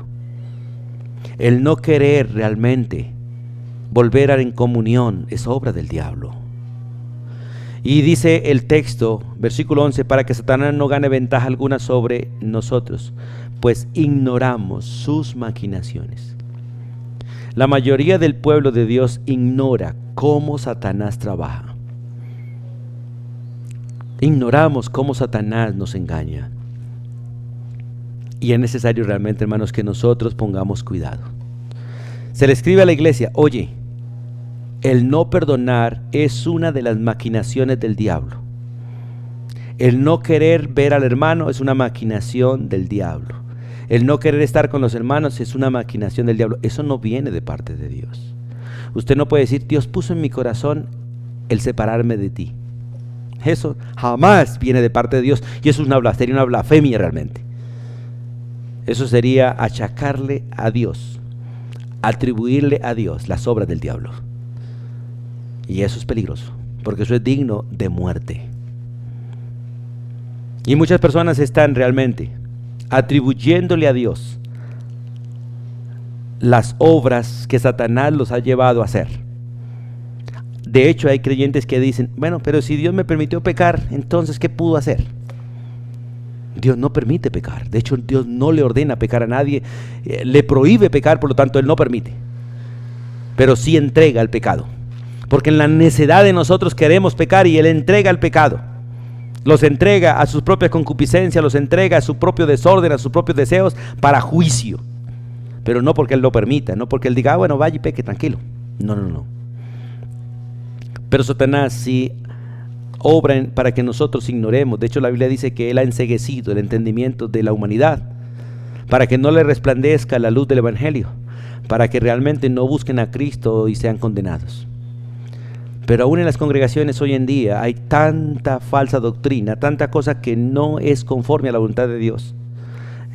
El no querer realmente volver en comunión es obra del diablo. Y dice el texto, versículo 11, para que Satanás no gane ventaja alguna sobre nosotros, pues ignoramos sus maquinaciones. La mayoría del pueblo de Dios ignora cómo Satanás trabaja. Ignoramos cómo Satanás nos engaña. Y es necesario realmente, hermanos, que nosotros pongamos cuidado. Se le escribe a la iglesia, oye, el no perdonar es una de las maquinaciones del diablo. El no querer ver al hermano es una maquinación del diablo. El no querer estar con los hermanos es una maquinación del diablo. Eso no viene de parte de Dios. Usted no puede decir, Dios puso en mi corazón el separarme de ti. Eso jamás viene de parte de Dios, y eso es una blasfemia realmente. Eso sería achacarle a Dios, atribuirle a Dios las obras del diablo. Y eso es peligroso, porque eso es digno de muerte. Y muchas personas están realmente atribuyéndole a Dios las obras que Satanás los ha llevado a hacer. De hecho, hay creyentes que dicen, bueno, pero si Dios me permitió pecar, entonces ¿qué pudo hacer? Dios no permite pecar. De hecho, Dios no le ordena pecar a nadie, le prohíbe pecar, por lo tanto Él no permite. Pero sí entrega el pecado. Porque en la necedad de nosotros queremos pecar y Él entrega el pecado. Los entrega a sus propias concupiscencias, los entrega a su propio desorden, a sus propios deseos para juicio. Pero no porque Él lo permita, no porque Él diga, bueno, vaya y peque, tranquilo. No. Pero Satanás sí obra para que nosotros ignoremos. De hecho, la Biblia dice que Él ha enceguecido el entendimiento de la humanidad para que no le resplandezca la luz del Evangelio, para que realmente no busquen a Cristo y sean condenados. Pero aún en las congregaciones hoy en día hay tanta falsa doctrina, tanta cosa que no es conforme a la voluntad de Dios.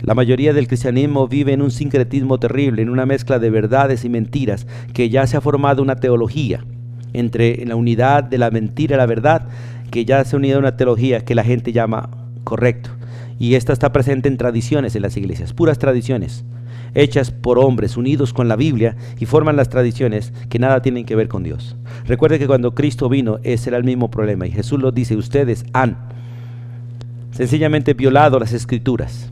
La mayoría del cristianismo vive en un sincretismo terrible, en una mezcla de verdades y mentiras, que ya se ha formado una teología entre la unidad de la mentira y la verdad, que ya se ha unido a una teología que la gente llama correcto. Y esta está presente en tradiciones en las iglesias, puras tradiciones, hechas por hombres unidos con la Biblia, y forman las tradiciones que nada tienen que ver con Dios. Recuerde que cuando Cristo vino, ese era el mismo problema, y Jesús lo dice, ustedes han sencillamente violado las Escrituras,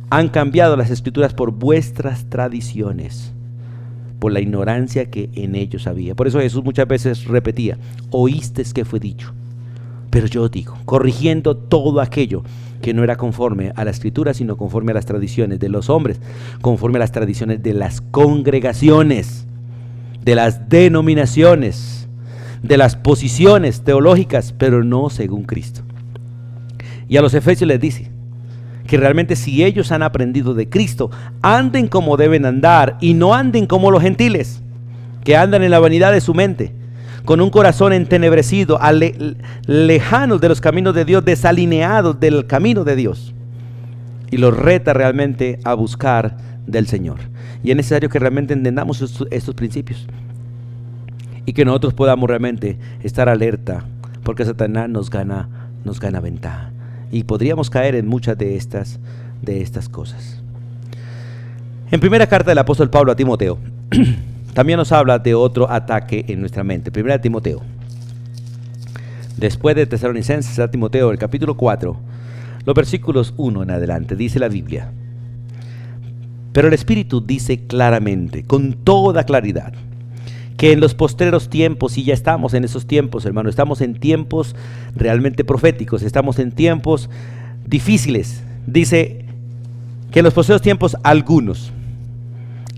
han cambiado las Escrituras por vuestras tradiciones, por la ignorancia que en ellos había. Por eso Jesús muchas veces repetía, oísteis que fue dicho, pero yo digo, corrigiendo todo aquello que no era conforme a la Escritura, sino conforme a las tradiciones de los hombres, conforme a las tradiciones de las congregaciones, de las denominaciones, de las posiciones teológicas, pero no según Cristo. Y a los Efesios les dice que realmente si ellos han aprendido de Cristo, anden como deben andar y no anden como los gentiles, que andan en la vanidad de su mente, con un corazón entenebrecido, lejanos de los caminos de Dios, desalineados del camino de Dios. Y los reta realmente a buscar del Señor. Y es necesario que realmente entendamos estos principios y que nosotros podamos realmente estar alerta, porque Satanás nos gana ventaja. Y podríamos caer en muchas de estas cosas. En primera carta del apóstol Pablo a Timoteo, también nos habla de otro ataque en nuestra mente. Primera Timoteo. Después de Tesalonicenses a Timoteo, el capítulo 4, los versículos 1 en adelante, dice la Biblia. Pero el Espíritu dice claramente, con toda claridad, que en los postreros tiempos, y ya estamos en esos tiempos, hermano, estamos en tiempos realmente proféticos, estamos en tiempos difíciles. Dice que en los postreros tiempos algunos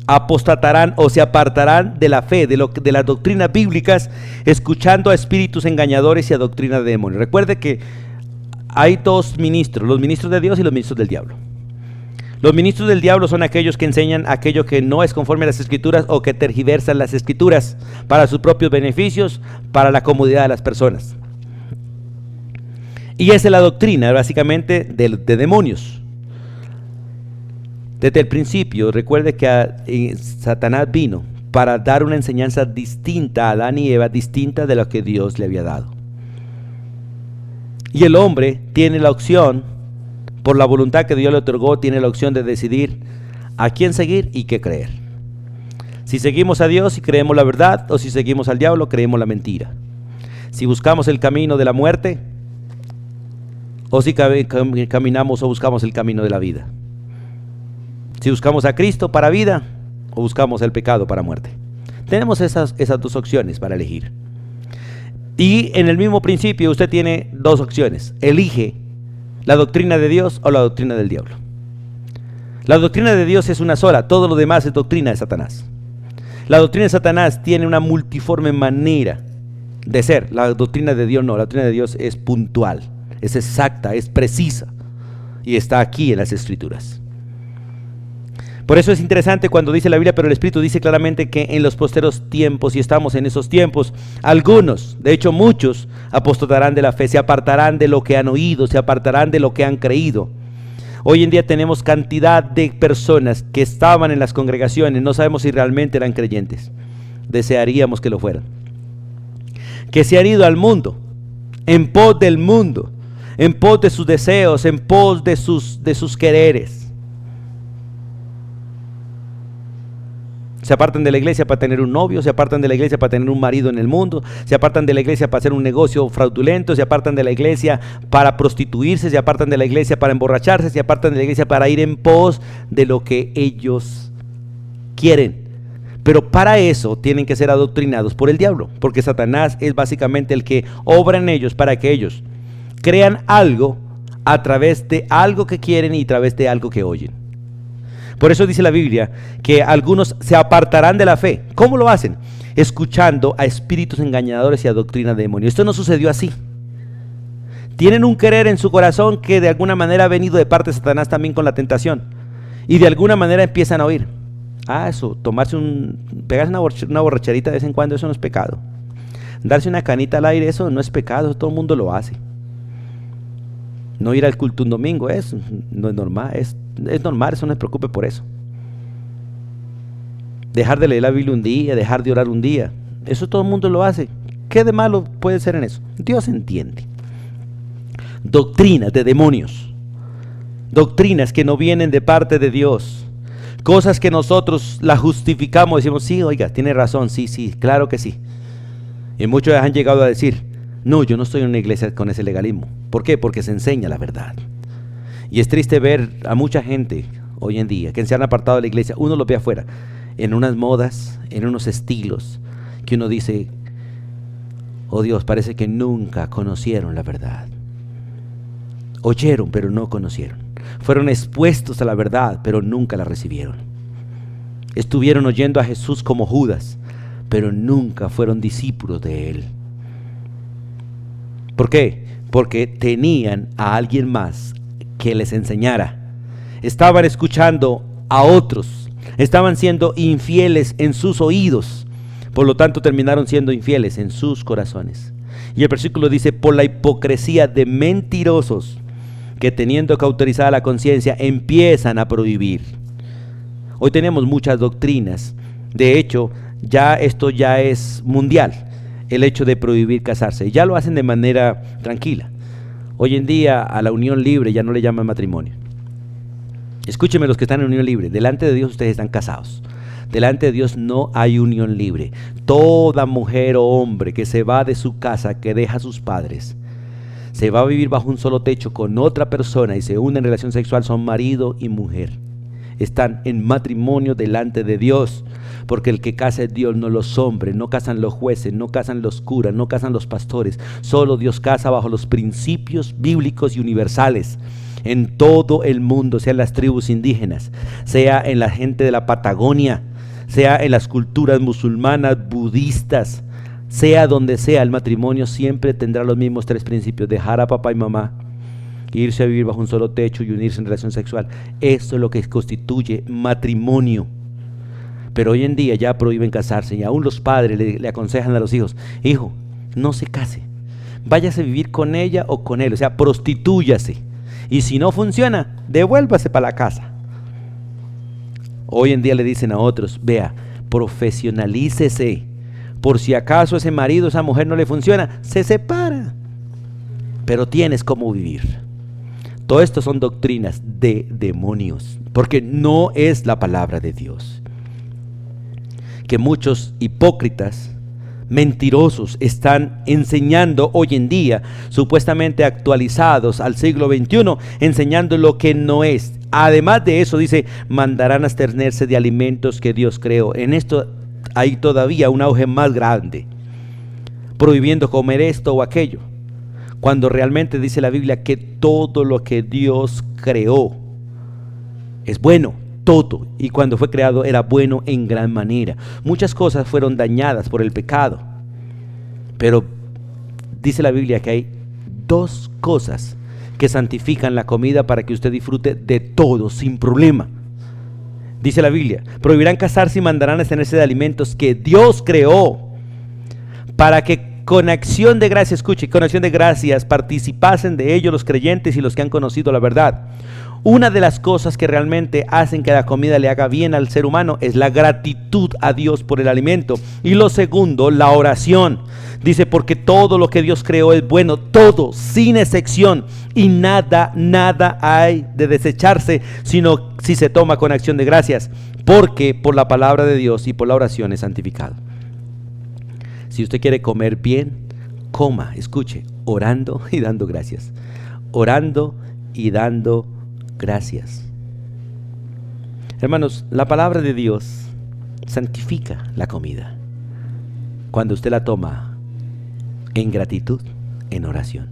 apostatarán o se apartarán de la fe, de las doctrinas bíblicas, escuchando a espíritus engañadores y a doctrina de demonios. Recuerde que hay dos ministros, los ministros de Dios y los ministros del diablo. Los ministros del diablo son aquellos que enseñan aquello que no es conforme a las escrituras o que tergiversan las escrituras para sus propios beneficios, para la comodidad de las personas. Y esa es la doctrina básicamente de demonios. Desde el principio, recuerde que Satanás vino para dar una enseñanza distinta a Adán y Eva, distinta de lo que Dios le había dado. Y el hombre tiene la opción, por la voluntad que Dios le otorgó, tiene la opción de decidir a quién seguir y qué creer. Si seguimos a Dios y creemos la verdad, o si seguimos al diablo, creemos la mentira. Si buscamos el camino de la muerte, o si caminamos o buscamos el camino de la vida. Si buscamos a Cristo para vida, o buscamos el pecado para muerte. Tenemos esas dos opciones para elegir. Y en el mismo principio usted tiene dos opciones. Elige la doctrina de Dios o la doctrina del diablo. La doctrina de Dios es una sola, todo lo demás es doctrina de Satanás. La doctrina de Satanás tiene una multiforme manera de ser. La doctrina de Dios no, la doctrina de Dios es puntual, es exacta, es precisa y está aquí en las Escrituras. Por eso es interesante cuando dice la Biblia, pero el Espíritu dice claramente que en los posteros tiempos, y estamos en esos tiempos, algunos, de hecho muchos, apostatarán de la fe, se apartarán de lo que han oído, se apartarán de lo que han creído. Hoy en día tenemos cantidad de personas que estaban en las congregaciones, no sabemos si realmente eran creyentes, desearíamos que lo fueran, que se han ido al mundo, en pos del mundo, en pos de sus deseos, en pos de sus quereres. Se apartan de la iglesia para tener un novio, se apartan de la iglesia para tener un marido en el mundo, se apartan de la iglesia para hacer un negocio fraudulento, se apartan de la iglesia para prostituirse, se apartan de la iglesia para emborracharse, se apartan de la iglesia para ir en pos de lo que ellos quieren. Pero para eso tienen que ser adoctrinados por el diablo, porque Satanás es básicamente el que obra en ellos para que ellos crean algo a través de algo que quieren y a través de algo que oyen. Por eso dice la Biblia que algunos se apartarán de la fe. ¿Cómo lo hacen? Escuchando a espíritus engañadores y a doctrina de demonios. Esto no sucedió así. Tienen un querer en su corazón que de alguna manera ha venido de parte de Satanás también con la tentación. Y de alguna manera empiezan a oír. Eso, pegarse una borracherita de vez en cuando, eso no es pecado. Darse una canita al aire, eso no es pecado, todo el mundo lo hace. No ir al culto un domingo, eso no es normal, es normal, eso no se preocupe por eso. Dejar de leer la Biblia un día, dejar de orar un día, eso todo el mundo lo hace. ¿Qué de malo puede ser en eso? Dios entiende. Doctrinas de demonios, doctrinas que no vienen de parte de Dios, cosas que nosotros las justificamos, decimos, sí, oiga, tiene razón, sí, claro que sí. Y muchos han llegado a decir, no, yo no estoy en una iglesia con ese legalismo. ¿Por qué? Porque se enseña la verdad. Y es triste ver a mucha gente hoy en día que se han apartado de la iglesia. Uno lo ve afuera, en unas modas, en unos estilos, que uno dice, oh Dios, parece que nunca conocieron la verdad. Oyeron, pero no conocieron. Fueron expuestos a la verdad, pero nunca la recibieron. Estuvieron oyendo a Jesús como Judas, pero nunca fueron discípulos de él. ¿Por qué? Porque tenían a alguien más que les enseñara. Estaban escuchando a otros, estaban siendo infieles en sus oídos, por lo tanto terminaron siendo infieles en sus corazones. Y el versículo dice, por la hipocresía de mentirosos que teniendo cauterizada la conciencia empiezan a prohibir. Hoy tenemos muchas doctrinas, de hecho esto ya es mundial. El hecho de prohibir casarse, ya lo hacen de manera tranquila. Hoy en día a la unión libre ya no le llaman matrimonio. Escúcheme los que están en unión libre, delante de Dios ustedes están casados. Delante de Dios no hay unión libre. Toda mujer o hombre que se va de su casa, que deja a sus padres, se va a vivir bajo un solo techo con otra persona y se une en relación sexual, son marido y mujer. Están en matrimonio delante de Dios. Porque el que casa es Dios, no los hombres, no casan los jueces, no casan los curas, no casan los pastores. Solo Dios casa bajo los principios bíblicos y universales. En todo el mundo, sea en las tribus indígenas, sea en la gente de la Patagonia, sea en las culturas musulmanas, budistas, sea donde sea, el matrimonio siempre tendrá los mismos tres principios: dejar a papá y mamá irse a vivir bajo un solo techo y unirse en relación sexual. Esto es lo que constituye matrimonio. Pero hoy en día ya prohíben casarse y aún los padres le aconsejan a los hijos: hijo, no se case, váyase a vivir con ella o con él, o sea, prostitúyase, y si no funciona, devuélvase para la casa. Hoy en día le dicen a otros: vea, profesionalícese, por si acaso ese marido, esa mujer no le funciona, se separa, pero tienes cómo vivir. Todo esto son doctrinas de demonios, porque no es la palabra de Dios. Que muchos hipócritas, mentirosos, están enseñando hoy en día, supuestamente actualizados al siglo XXI, enseñando lo que no es. Además de eso, dice: mandarán a abstenerse de alimentos que Dios creó. En esto hay todavía un auge más grande, prohibiendo comer esto o aquello, cuando realmente dice la Biblia que todo lo que Dios creó es bueno. Todo, y cuando fue creado era bueno en gran manera. Muchas cosas fueron dañadas por el pecado, pero dice la Biblia que hay dos cosas que santifican la comida para que usted disfrute de todo sin problema. Dice la Biblia: prohibirán casarse y mandarán a abstenerse de alimentos que Dios creó, para que con acción de gracias, escuche, con acción de gracias participasen de ello los creyentes y los que han conocido la verdad. Una de las cosas que realmente hacen que la comida le haga bien al ser humano es la gratitud a Dios por el alimento. Y lo segundo, la oración. Dice: porque todo lo que Dios creó es bueno, todo, sin excepción, y nada hay de desecharse, sino si se toma con acción de gracias, porque por la palabra de Dios y por la oración es santificado. Si usted quiere comer bien, coma, escuche, orando y dando gracias. Orando y dando gracias. Hermanos, la palabra de Dios santifica la comida cuando usted la toma en gratitud, en oración.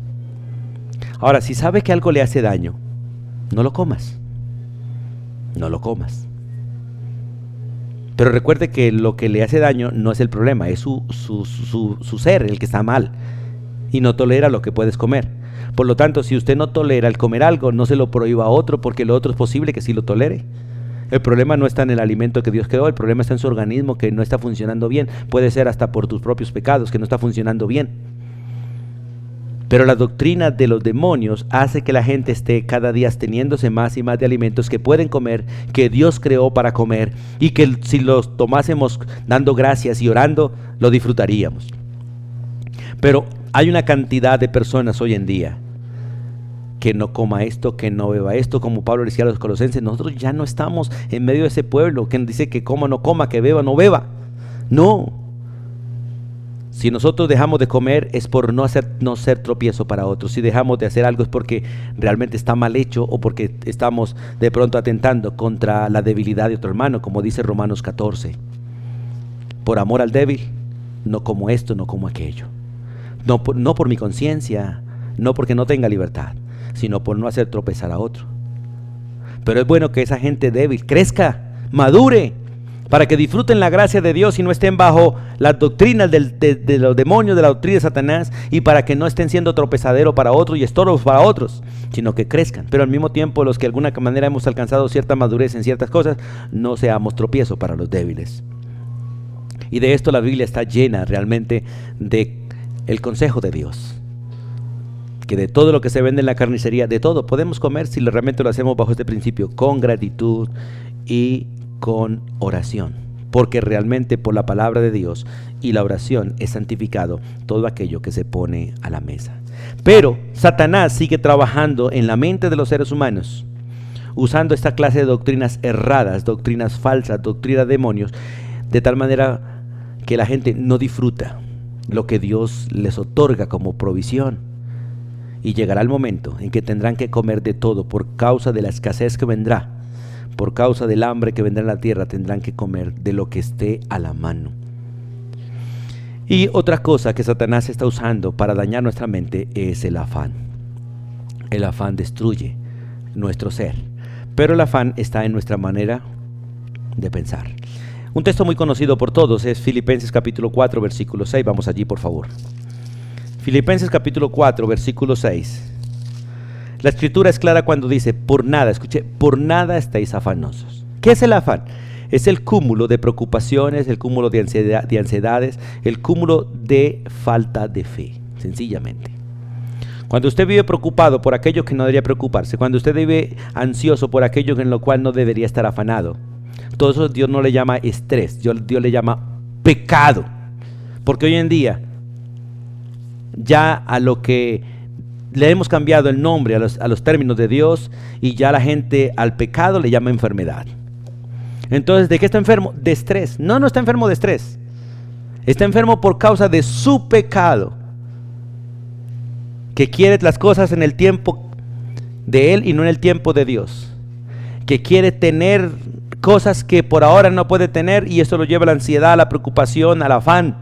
Ahora, si sabe que algo le hace daño, no lo comas. No lo comas. Pero recuerde que lo que le hace daño no es el problema, es su ser el que está mal y no tolera lo que puedes comer. Por lo tanto, si usted no tolera el comer algo, no se lo prohíba a otro, porque lo otro es posible que sí lo tolere. El problema no está en el alimento que Dios creó, el problema está en su organismo que no está funcionando bien. Puede ser hasta por tus propios pecados que no está funcionando bien. Pero la doctrina de los demonios hace que la gente esté cada día absteniéndose más y más de alimentos que pueden comer, que Dios creó para comer, y que si los tomásemos dando gracias y orando, lo disfrutaríamos. Pero hay una cantidad de personas hoy en día que no coma esto, que no beba esto, como Pablo le decía a los colosenses. Nosotros ya no estamos en medio de ese pueblo que dice que coma, no coma, que beba, no beba. No. Si nosotros dejamos de comer es por no ser tropiezo para otros. Si dejamos de hacer algo es porque realmente está mal hecho o porque estamos de pronto atentando contra la debilidad de otro hermano, como dice Romanos 14. Por amor al débil, no como esto, no como aquello. No por mi conciencia, no porque no tenga libertad, sino por no hacer tropezar a otro. Pero es bueno que esa gente débil crezca, madure, para que disfruten la gracia de Dios y no estén bajo las doctrinas de los demonios, de la doctrina de Satanás, y para que no estén siendo tropezadero para otros y estorbos para otros, sino que crezcan. Pero al mismo tiempo, los que de alguna manera hemos alcanzado cierta madurez en ciertas cosas, no seamos tropiezo para los débiles. Y de esto la Biblia está llena realmente de el consejo de Dios. Que de todo lo que se vende en la carnicería, de todo podemos comer si realmente lo hacemos bajo este principio, con gratitud y con oración, porque realmente por la palabra de Dios y la oración es santificado todo aquello que se pone a la mesa. Pero Satanás sigue trabajando en la mente de los seres humanos, usando esta clase de doctrinas erradas, doctrinas falsas, doctrinas de demonios, de tal manera que la gente no disfruta lo que Dios les otorga como provisión. Y llegará el momento en que tendrán que comer de todo por causa de la escasez que vendrá. Por causa del hambre que vendrá en la tierra, tendrán que comer de lo que esté a la mano. Y otra cosa que Satanás está usando para dañar nuestra mente es el afán. El afán destruye nuestro ser, pero el afán está en nuestra manera de pensar. Un texto muy conocido por todos es Filipenses capítulo 4, versículo 6. Vamos allí, por favor. Filipenses capítulo 4, versículo 6. La escritura es clara cuando dice, por nada, escuche, por nada estáis afanosos. ¿Qué es el afán? Es el cúmulo de preocupaciones, el cúmulo de ansiedades, el cúmulo de falta de fe, sencillamente. Cuando usted vive preocupado por aquello que no debería preocuparse, cuando usted vive ansioso por aquello en lo cual no debería estar afanado, todo eso Dios no le llama estrés, Dios le llama pecado. Porque hoy en día, ya a lo que le hemos cambiado el nombre a los términos de Dios, y ya la gente al pecado le llama enfermedad. Entonces, ¿de qué está enfermo? De estrés. No está enfermo de estrés. Está enfermo por causa de su pecado, que quiere las cosas en el tiempo de él y no en el tiempo de Dios, que quiere tener cosas que por ahora no puede tener, y eso lo lleva a la ansiedad, a la preocupación, al afán,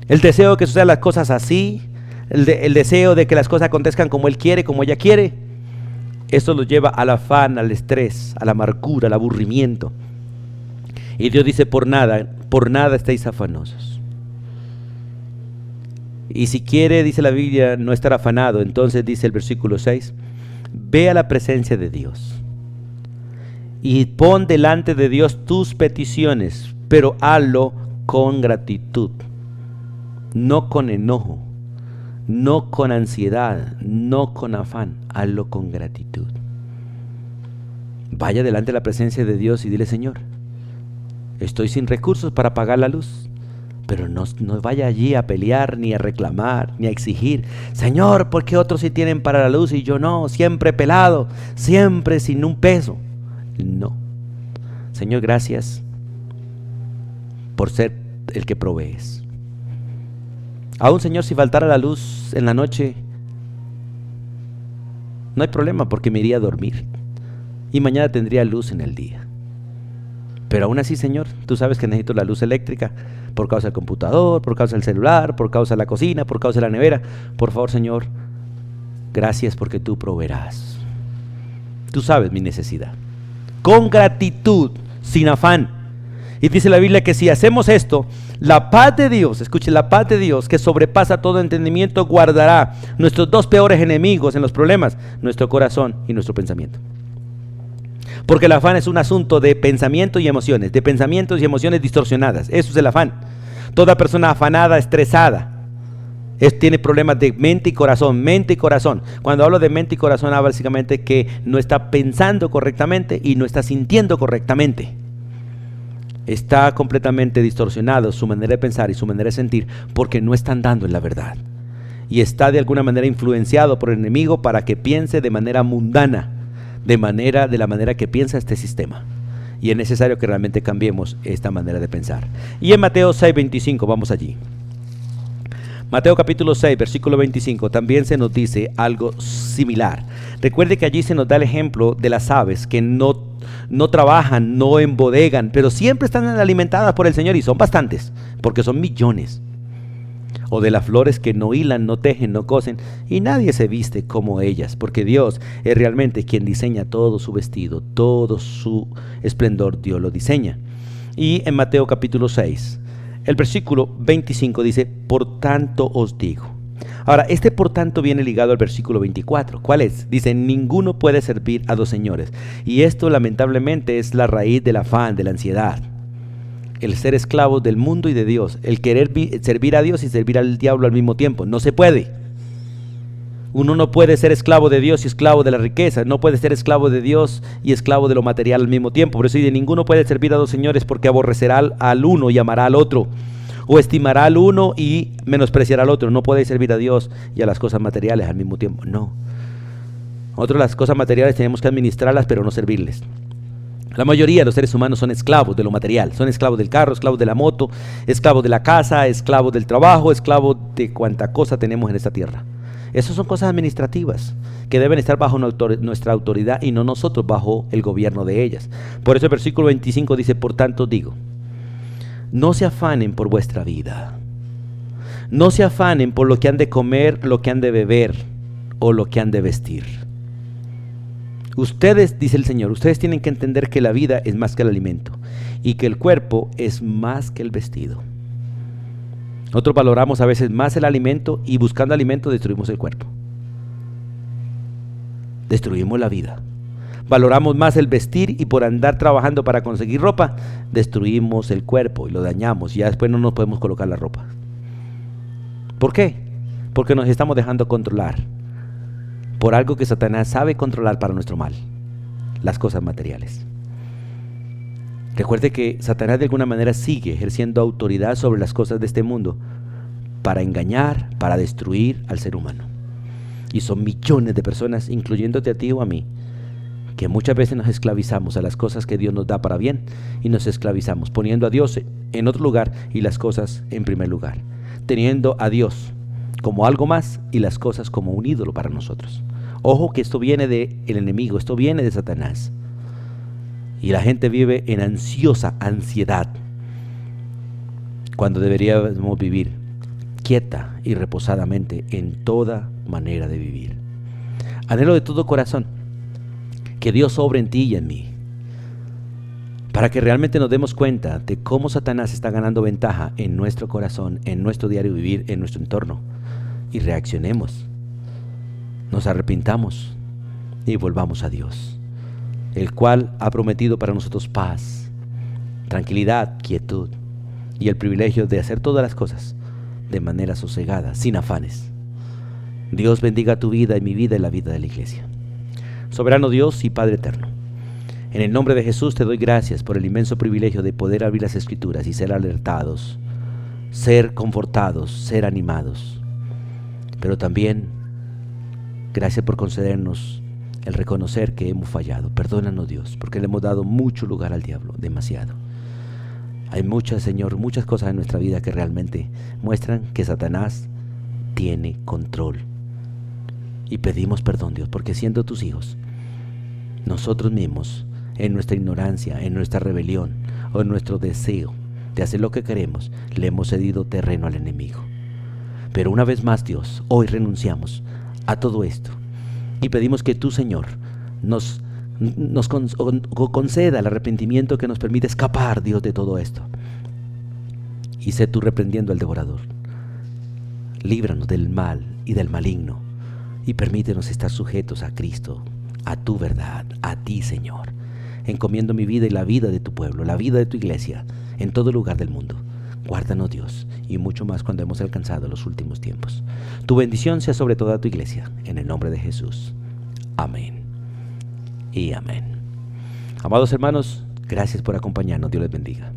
el deseo de que sucedan las cosas así, el deseo de que las cosas acontezcan como él quiere, como ella quiere. Eso lo lleva al afán, al estrés, a la amargura, al aburrimiento. Y Dios dice, por nada estáis afanosos. Y si quiere, dice la Biblia, no estar afanado, entonces dice el versículo 6, ve a la presencia de Dios y pon delante de Dios tus peticiones, pero hazlo con gratitud, no con enojo, no con ansiedad, no con afán, hazlo con gratitud. Vaya delante de la presencia de Dios y dile, Señor, estoy sin recursos para pagar la luz, pero no vaya allí a pelear, ni a reclamar, ni a exigir, Señor, ¿por qué otros sí tienen para la luz y yo no? Siempre pelado, siempre sin un peso. No. Señor, gracias por ser el que provees. Aún, Señor, si faltara la luz en la noche, no hay problema, porque me iría a dormir y mañana tendría luz en el día. Pero aún así, Señor, tú sabes que necesito la luz eléctrica por causa del computador, por causa del celular, por causa de la cocina, por causa de la nevera. Por favor, Señor, gracias porque tú proveerás. Tú sabes mi necesidad. Con gratitud, sin afán. Y dice la Biblia que si hacemos esto, la paz de Dios, escuche, la paz de Dios que sobrepasa todo entendimiento, guardará nuestros dos peores enemigos en los problemas, nuestro corazón y nuestro pensamiento. Porque el afán es un asunto de pensamientos y emociones, de pensamientos y emociones distorsionadas. Eso es el afán. Toda persona afanada, estresada, tiene problemas de mente y corazón, mente y corazón. Cuando hablo de mente y corazón, hablo básicamente que no está pensando correctamente y no está sintiendo correctamente. Está completamente distorsionado su manera de pensar y su manera de sentir, porque no están dando en la verdad. Y está de alguna manera influenciado por el enemigo para que piense de manera mundana, de la manera que piensa este sistema. Y es necesario que realmente cambiemos esta manera de pensar. Y en Mateo 6:25, vamos allí. Mateo capítulo 6, versículo 25, también se nos dice algo similar. Recuerde que allí se nos da el ejemplo de las aves que no trabajan, no embodegan, pero siempre están alimentadas por el Señor, y son bastantes, porque son millones. O de las flores que no hilan, no tejen, no cosen, y nadie se viste como ellas, porque Dios es realmente quien diseña todo su vestido, todo su esplendor Dios lo diseña. Y en Mateo capítulo 6, el versículo 25 dice, por tanto os digo. Ahora, este por tanto viene ligado al versículo 24. ¿Cuál es? Dice, ninguno puede servir a dos señores. Y esto lamentablemente es la raíz del afán, de la ansiedad. El ser esclavos del mundo y de Dios. El querer servir a Dios y servir al diablo al mismo tiempo. No se puede. Uno no puede ser esclavo de Dios y esclavo de la riqueza. No puede ser esclavo de Dios y esclavo de lo material al mismo tiempo. Por eso dice, ninguno puede servir a dos señores, porque aborrecerá al uno y amará al otro. O estimará al uno y menospreciará al otro. No puede servir a Dios y a las cosas materiales al mismo tiempo. No. Nosotros las cosas materiales tenemos que administrarlas, pero no servirles. La mayoría de los seres humanos son esclavos de lo material. Son esclavos del carro, esclavos de la moto, esclavos de la casa, esclavos del trabajo, esclavos de cuanta cosa tenemos en esta tierra. Esas son cosas administrativas que deben estar bajo nuestra autoridad y no nosotros bajo el gobierno de ellas. Por eso el versículo 25 dice, por tanto digo, no se afanen por vuestra vida. No se afanen por lo que han de comer, lo que han de beber o lo que han de vestir. Ustedes, dice el Señor, ustedes tienen que entender que la vida es más que el alimento y que el cuerpo es más que el vestido. Nosotros valoramos a veces más el alimento y buscando alimento destruimos el cuerpo. destruimos la vida. Valoramos más el vestir y por andar trabajando para conseguir ropa, destruimos el cuerpo y lo dañamos y ya después no nos podemos colocar la ropa. ¿Por qué? Porque nos estamos dejando controlar por algo que Satanás sabe controlar para nuestro mal, las cosas materiales. Recuerde que Satanás de alguna manera sigue ejerciendo autoridad sobre las cosas de este mundo para engañar, para destruir al ser humano. Y son millones de personas, incluyéndote a ti o a mí, que muchas veces nos esclavizamos a las cosas que Dios nos da para bien y nos esclavizamos poniendo a Dios en otro lugar y las cosas en primer lugar, teniendo a Dios como algo más y las cosas como un ídolo para nosotros. Ojo que esto viene del enemigo, esto viene de Satanás. Y la gente vive en ansiosa ansiedad cuando deberíamos vivir quieta y reposadamente en toda manera de vivir. Anhelo de todo corazón que Dios obre en ti y en mí, para que realmente nos demos cuenta de cómo Satanás está ganando ventaja en nuestro corazón, en nuestro diario vivir, en nuestro entorno, y reaccionemos, nos arrepintamos y volvamos a Dios, el cual ha prometido para nosotros paz, tranquilidad, quietud y el privilegio de hacer todas las cosas de manera sosegada, sin afanes. Dios bendiga tu vida y mi vida y la vida de la iglesia. Soberano Dios y Padre eterno, en el nombre de Jesús te doy gracias por el inmenso privilegio de poder abrir las Escrituras y ser alertados, ser confortados, ser animados. Pero también gracias por concedernos el reconocer que hemos fallado. Perdónanos, Dios, porque le hemos dado mucho lugar al diablo, demasiado. Hay muchas, Señor, muchas cosas en nuestra vida que realmente muestran que Satanás tiene control. Y pedimos perdón, Dios, porque siendo tus hijos, nosotros mismos, en nuestra ignorancia, en nuestra rebelión o en nuestro deseo de hacer lo que queremos, le hemos cedido terreno al enemigo. Pero una vez más, Dios, hoy renunciamos a todo esto y pedimos que tú, Señor, nos conceda el arrepentimiento que nos permite escapar, Dios, de todo esto. Y sé tú reprendiendo al devorador. Líbranos del mal y del maligno y permítenos estar sujetos a Cristo, a tu verdad, a ti, Señor. Encomiendo mi vida y la vida de tu pueblo, la vida de tu iglesia, en todo lugar del mundo. Guárdanos, Dios, y mucho más cuando hemos alcanzado los últimos tiempos. Tu bendición sea sobre toda tu iglesia, en el nombre de Jesús. Amén y amén. Amados hermanos, gracias por acompañarnos. Dios les bendiga.